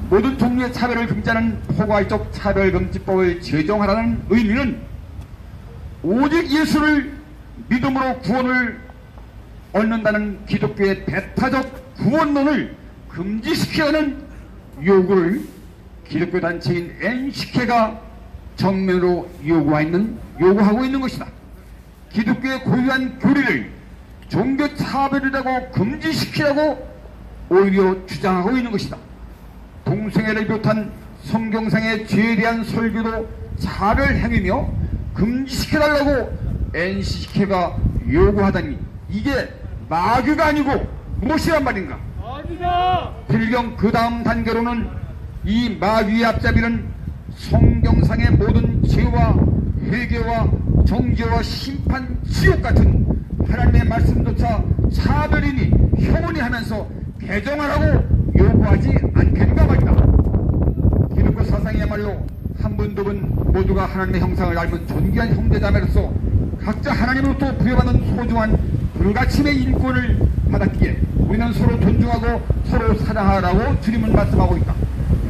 모든 종류의 차별을 금지하는 포괄적 차별금지법을 제정하라는 의미는 오직 예수를 믿음으로 구원을 얻는다는 기독교의 배타적 구원론을 금지시키라는 요구를 기독교 단체인 NCCK가 정면으로 요구하고 있는 것이다. 기독교의 고유한 교리를 종교 차별이라고 금지시키라고 오히려 주장하고 있는 것이다. 동성애를 비롯한 성경상의 죄에 대한 설교도 차별 행위며 금지시켜달라고 NCCK가 요구하다니 이게 마귀가 아니고 무엇이란 말인가? 불경 그 다음 단계로는 이 마귀의 앞잡이는 성경상의 모든 죄와 회개와 정죄와 심판, 지옥 같은 하나님의 말씀조차 차별이니 혐오니 하면서 개정하라고 요구하지 않겠는가 말이다. 기독교 사상이야말로 한 분 두 분 모두가 하나님의 형상을 닮은 존귀한 형제자매로서 각자 하나님으로부터 부여받은 소중한 불가침의 인권을 받았기에 우리는 서로 존중하고 서로 사랑하라고 주님은 말씀하고 있다.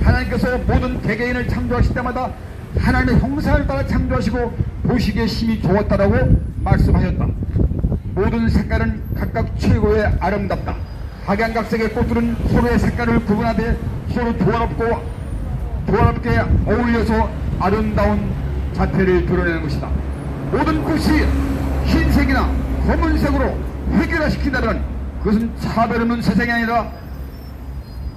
하나님께서 모든 개개인을 창조하실 때마다 하나님의 형상을 따라 창조하시고 보시기에 심히 좋았다라고 말씀하셨다. 모든 색깔은 각각 최고의 아름답다. 각양각색의 꽃들은 서로의 색깔을 구분하되 서로 조화롭게 어울려서 아름다운 자태를 드러내는 것이다. 모든 꽃이 흰색이나 검은색으로 획일화시킨다면 그것은 차별 없는 세상이 아니라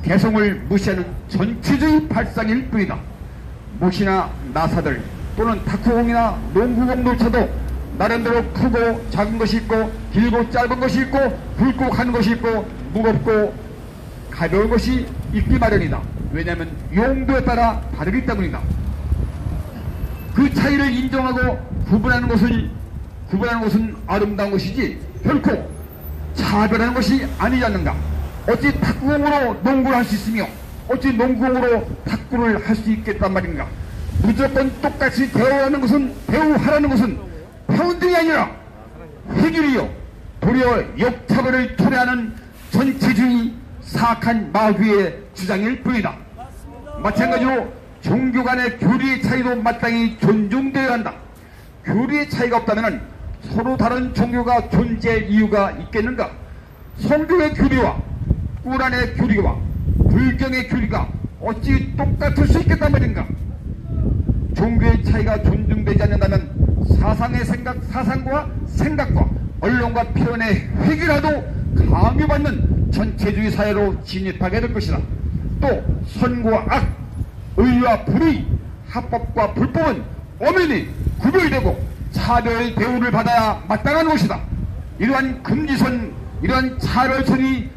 개성을 무시하는 전체주의 발상일 뿐이다. 못이나 나사들 또는 탁구공이나 농구공조차도 나름대로 크고 작은 것이 있고 길고 짧은 것이 있고 굵고 간 것이 있고 무겁고 가벼운 것이 있기 마련이다. 왜냐하면 용도에 따라 다르기 때문이다. 그 차이를 인정하고 구분하는 것은 아름다운 것이지 결코 차별하는 것이 아니지 않는가. 어찌 탁구공으로 농구를 할 수 있으며 어찌 농구공으로 탁구를 할 수 있겠단 말인가. 무조건 똑같이 대우하라는 것은 평등이 아니라 획일이요 도리어 역차별을 토래하는 전체주의 사악한 마귀의 주장일 뿐이다. 마찬가지로 종교 간의 교리의 차이도 마땅히 존중되어야 한다. 교리의 차이가 없다면 서로 다른 종교가 존재할 이유가 있겠는가. 성경의 교리와 꾸란의 교리와 불경의 교리가 어찌 똑같을 수 있겠단 말인가. 종교의 차이가 존중되지 않는다면 사상과 생각과 언론과 표현의 획일화도 강요받는 전체주의 사회로 진입하게 될 것이다. 또 선과 악, 의와 불의, 합법과 불법은 엄연히 구별되고 차별 대우를 받아야 마땅한 것이다. 이러한 금지선, 이러한 차별선이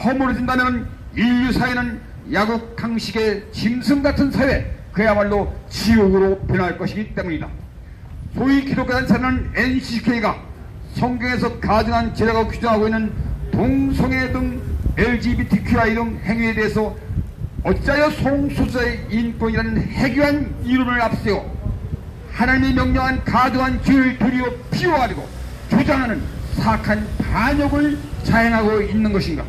허물어진다면 인류 사회는 야국강식의 짐승 같은 사회, 그야말로 지옥으로 변할 것이기 때문이다. 소위 기독교 단체는 NCK가 성경에서 가증한 죄라고 규정하고 있는 동성애 등 LGBTQI 등 행위에 대해서 어찌하여 성소수자의 인권이라는 해괴한 이론을 앞세워 하나님이 명령한 가증한 죄를 도리어 비워가지고 조장하는 사악한 반역을 자행하고 있는 것인가.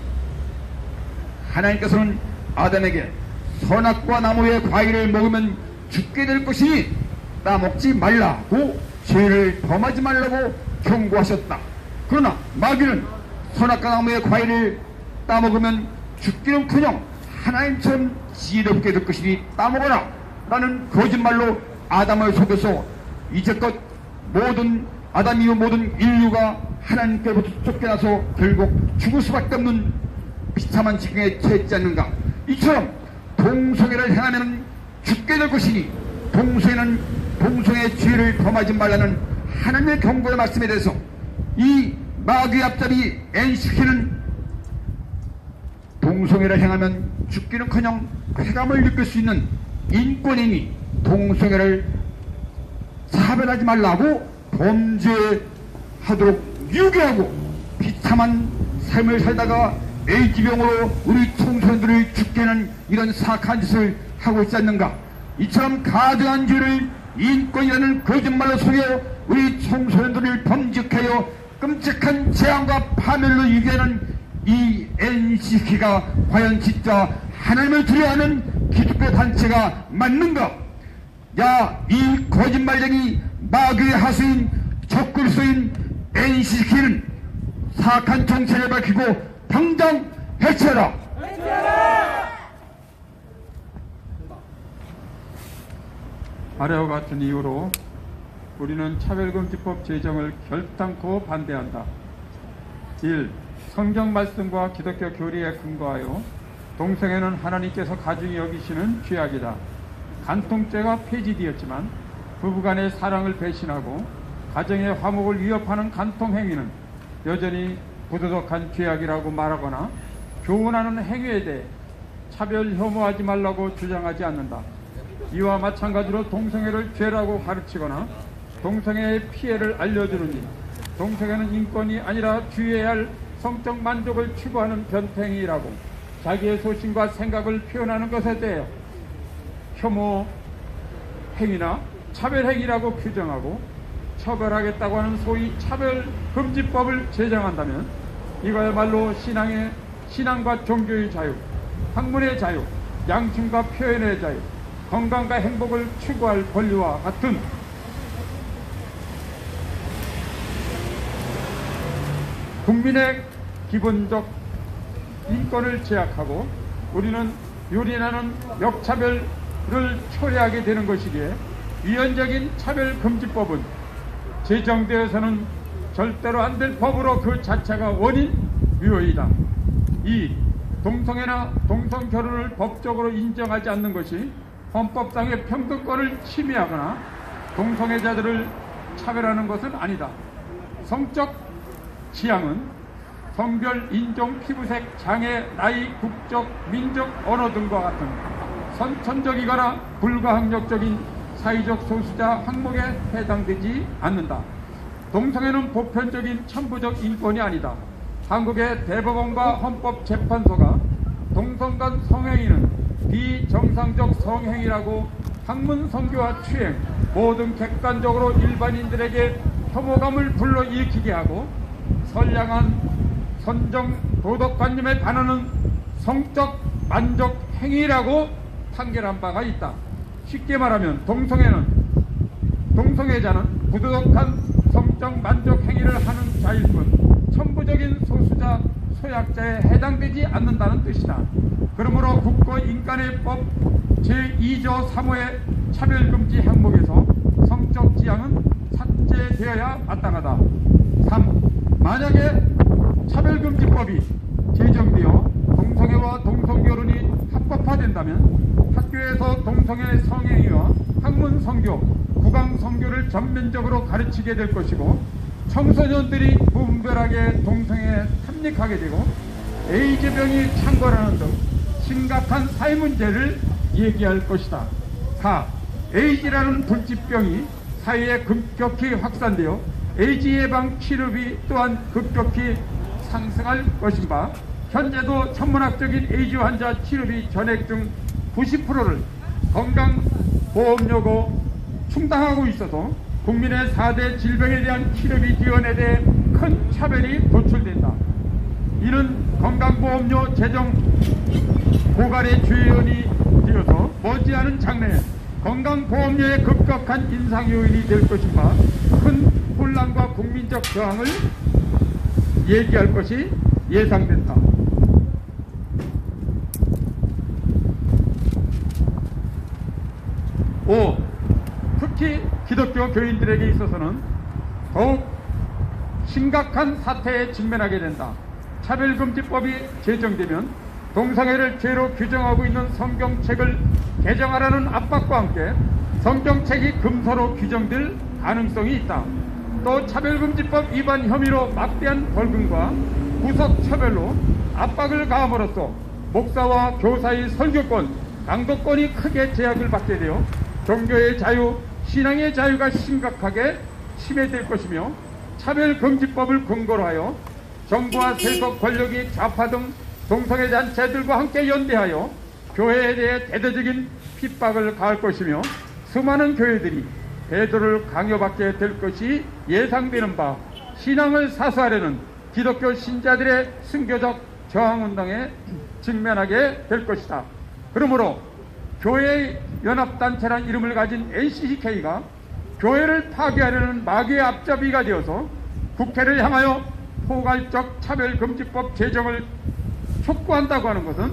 하나님께서는 아담에게 선악과 나무의 과일을 먹으면 죽게 될 것이니 따먹지 말라고 죄를 범하지 말라고 경고하셨다. 그러나 마귀는 선악과 나무의 과일을 따먹으면 죽기는커녕 하나님처럼 지혜롭게 될 것이니 따먹어라 라는 거짓말로 아담을 속여서 이제껏 아담 이후 모든 인류가 하나님께로부터 쫓겨나서 결국 죽을 수밖에 없는 비참한 지경에 처했지 않는가. 이처럼 동성애를 행하면 죽게 될 것이니 동성애의 죄를 범하지 말라는 하나님의 경고의 말씀에 대해서 이 마귀의 앞잡이 NCK는 동성애를 행하면 죽기는커녕 쾌감을 느낄 수 있는 인권이니 동성애를 차별하지 말라고 범죄하도록 유괴하고 비참한 삶을 살다가 AD병으로 우리 청소년들을 죽게 하는 이런 사악한 짓을 하고 있지 않는가. 이처럼 가증한 죄를 인권이라는 거짓말로 속여 우리 청소년들을 범죄하여 끔찍한 재앙과 파멸로 유괴하는 이 NCK가 과연 진짜 하나님을 두려워하는 기독교 단체가 맞는가. 야, 이 거짓말쟁이 마귀의 하수인 적그리스도인 NCK는 사악한 정체를 밝히고 당장 해체하라.
아래와 같은 이유로 우리는 차별금지법 제정을 결단코 반대한다. 1. 성경 말씀과 기독교 교리에 근거하여 동성애는 하나님께서 가중히 여기시는 죄악이다. 간통죄가 폐지되었지만 부부간의 사랑을 배신하고 가정의 화목을 위협하는 간통행위는 여전히 부도덕한 죄악이라고 말하거나
교훈하는 행위에 대해 차별 혐오하지 말라고 주장하지 않는다. 이와 마찬가지로 동성애를 죄라고 가르치거나 동성애의 피해를 알려주느니 동성애는 인권이 아니라 주의해야 할 성적 만족을 추구하는 변태행위라고 자기의 소신과 생각을 표현하는 것에 대해 혐오 행위나 차별 행위라고 규정하고 처벌하겠다고 하는 소위 차별금지법을 제정한다면 이거야말로 신앙과 종교의 자유, 학문의 자유, 양심과 표현의 자유, 건강과 행복을 추구할 권리와 같은 국민의 기본적 인권을 제약하고 우리는 유린하는 역차별을 초래하게 되는 것이기에 위헌적인 차별금지법은 제정되어서는 절대로 안 될 법으로 그 자체가 원인 위헌이다. 이 동성애나 동성결혼을 법적으로 인정하지 않는 것이 헌법상의 평등권을 침해하거나 동성애자들을 차별하는 것은 아니다. 성적 지향은 성별, 인종, 피부색, 장애, 나이, 국적, 민족, 언어 등과 같은 선천적이거나 불가항력적인 사회적 소수자 항목에 해당되지 않는다. 동성애는 보편적인 천부적 인권이 아니다. 한국의 대법원과 헌법재판소가 동성 간 성행위는 비정상적 성행위라고 학문, 선교와 추행 모든 객관적으로 일반인들에게 혐오감을 불러일으키게 하고 선량한 선정 도덕관념에 반하는 성적 만족 행위라고 판결한 바가 있다. 쉽게 말하면 동성애자는 부도덕한 성적 만족 행위를 하는 자일 뿐 천부적인 소수자 소약자에 해당되지 않는다는 뜻이다. 그러므로 국가인권법 제2조 3호의 차별금지 항목에서 성적 지향은 삭제되어야 마땅하다. 3. 만약에 차별금지법이 제정되어 동성애와 동성결혼이 합법화된다면 학교에서 동성애 성행위와 학문 선교, 국왕 선교를 전면적으로 가르치게 될 것이고 청소년들이 무분별하게 동성애에 탐닉하게 되고 에이즈병이 창궐하는 등 심각한 사회 문제를 얘기할 것이다. 4. 에이즈라는 불치병이 사회에 급격히 확산되어 에이즈 예방 치료비 또한 급격히 상승할 것인 바 현재도 천문학적인 에이즈 환자 치료비 전액 중 90%를 건강보험료로 충당하고 있어서 국민의 4대 질병에 대한 치료비 지원에 대해 큰 차별이 도출된다. 이는 건강보험료 재정 고갈의 주요원이 되어서 머지않은 장래에 건강보험료의 급격한 인상 요인이 될 것인 바 큰 혼란과 국민적 저항을 얘기할 것이 예상된다. 5. 특히 기독교 교인들에게 있어서는 더욱 심각한 사태에 직면하게 된다. 차별금지법이 제정되면 동성애를 죄로 규정하고 있는 성경책을 개정하라는 압박과 함께 성경책이 금서로 규정될 가능성이 있다. 또 차별금지법 위반 혐의로 막대한 벌금과 구속처벌로 압박을 가함으로써 목사와 교사의 설교권, 강도권이 크게 제약을 받게 되어 종교의 자유, 신앙의 자유가 심각하게 침해될 것이며 차별금지법을 근거로 하여 정부와 세속 권력이 좌파 등 동성애 단체들과 함께 연대하여 교회에 대해 대대적인 핍박을 가할 것이며 수많은 교회들이 배도를 강요받게 될 것이 예상되는 바 신앙을 사수하려는 기독교 신자들의 순교적 저항운동에 직면하게 될 것이다. 그러므로 교회의 연합단체란 이름을 가진 NCCK가 교회를 파괴하려는 마귀의 앞잡이가 되어서 국회를 향하여 포괄적 차별금지법 제정을 촉구한다고 하는 것은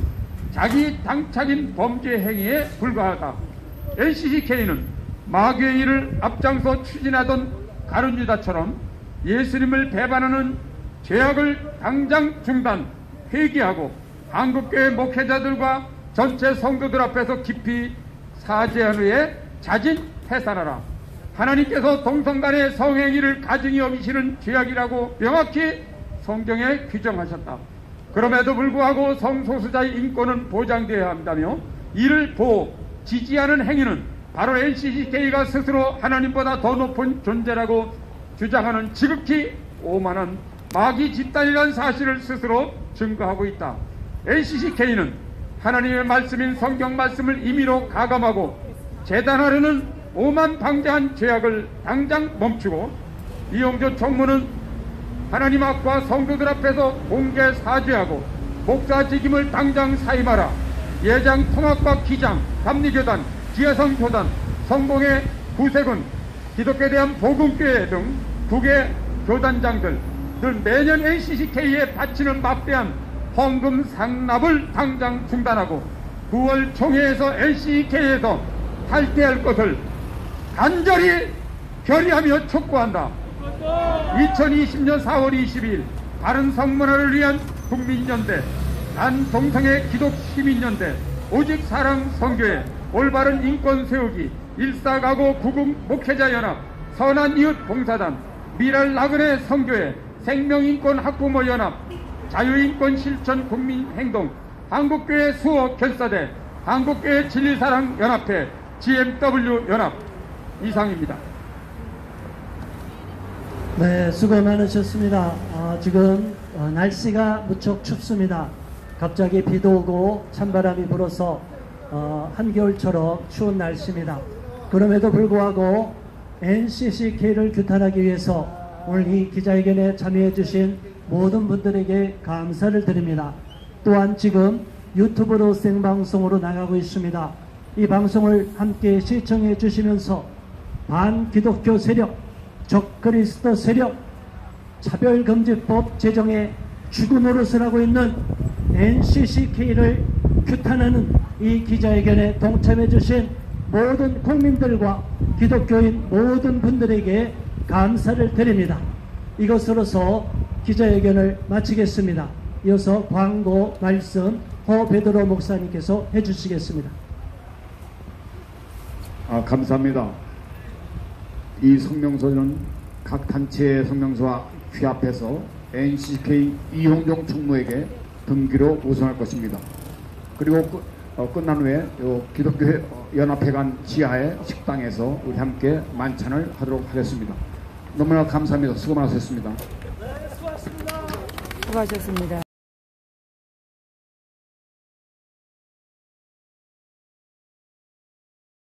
자기 당착인 범죄 행위에 불과하다. NCCK는 마귀의 일을 앞장서 추진하던 가룟유다처럼 예수님을 배반하는 죄악을 당장 중단, 회개하고 한국교회 목회자들과 전체 성도들 앞에서 깊이 사죄한 후에 자진 해산하라. 하나님께서 동성 간의 성행위를 가증히 여기시는 죄악이라고 명확히 성경에 규정하셨다. 그럼에도 불구하고 성소수자의 인권은 보장되어야 한다며 이를 지지하는 행위는 바로 NCCK가 스스로 하나님보다 더 높은 존재라고 주장하는 지극히 오만한 마귀 집단이라는 사실을 스스로 증거하고 있다. NCCK는 하나님의 말씀인 성경 말씀을 임의로 가감하고 재단하려는 오만방자한 죄악을 당장 멈추고 이용조 총무는 하나님 앞과 성도들 앞에서 공개 사죄하고 목사 직임을 당장 사임하라. 예장 통합과 기장, 감리교단, 지혜성교단, 성공회 구세군, 기독교에 대한 복음교회 등 9개 교단장들 늘 매년 NCCK에 바치는 막대한 헌금 상납을 당장 중단하고 9월 총회에서 NCCK에서 탈퇴할 것을 간절히 결의하며 촉구한다. 2020년 4월 22일 바른 성문화를 위한 국민연대, 단동성애 기독시민연대, 오직 사랑 선교회, 올바른 인권 세우기, 일사가고 구국 목회자연합, 선한 이웃 봉사단, 미랄 나그네 선교회, 생명인권 학부모 연합, 자유인권 실천 국민행동, 한국교회 수호 결사대, 한국교회 진리사랑 연합회, GMW 연합. 이상입니다.
네, 수고 많으셨습니다. 지금 날씨가 무척 춥습니다. 갑자기 비도 오고 찬바람이 불어서 한겨울처럼 추운 날씨입니다. 그럼에도 불구하고 NCCK를 규탄하기 위해서 오늘 이 기자회견에 참여해 주신 모든 분들에게 감사를 드립니다. 또한 지금 유튜브로 생방송으로 나가고 있습니다. 이 방송을 함께 시청해 주시면서 반기독교 세력, 적그리스도 세력, 차별금지법 제정에 죽은 노릇을 하고 있는 NCCK를 규탄하는 이 기자회견에 동참해 주신 모든 국민들과 기독교인 모든 분들에게 감사를 드립니다. 이것으로서 기자회견을 마치겠습니다. 이어서 광고 말씀 허 베드로 목사님께서 해주시겠습니다.
감사합니다. 이 성명서는 각 단체의 성명서와 규합해서 NCCK 이홍종 총무에게 등기로 우선할 것입니다. 그리고 끝난 후에 기독교 연합회관 지하의 식당에서 우리 함께 만찬을 하도록 하겠습니다. 너무나 감사합니다. 수고 많으셨습니다.
수고하셨습니다.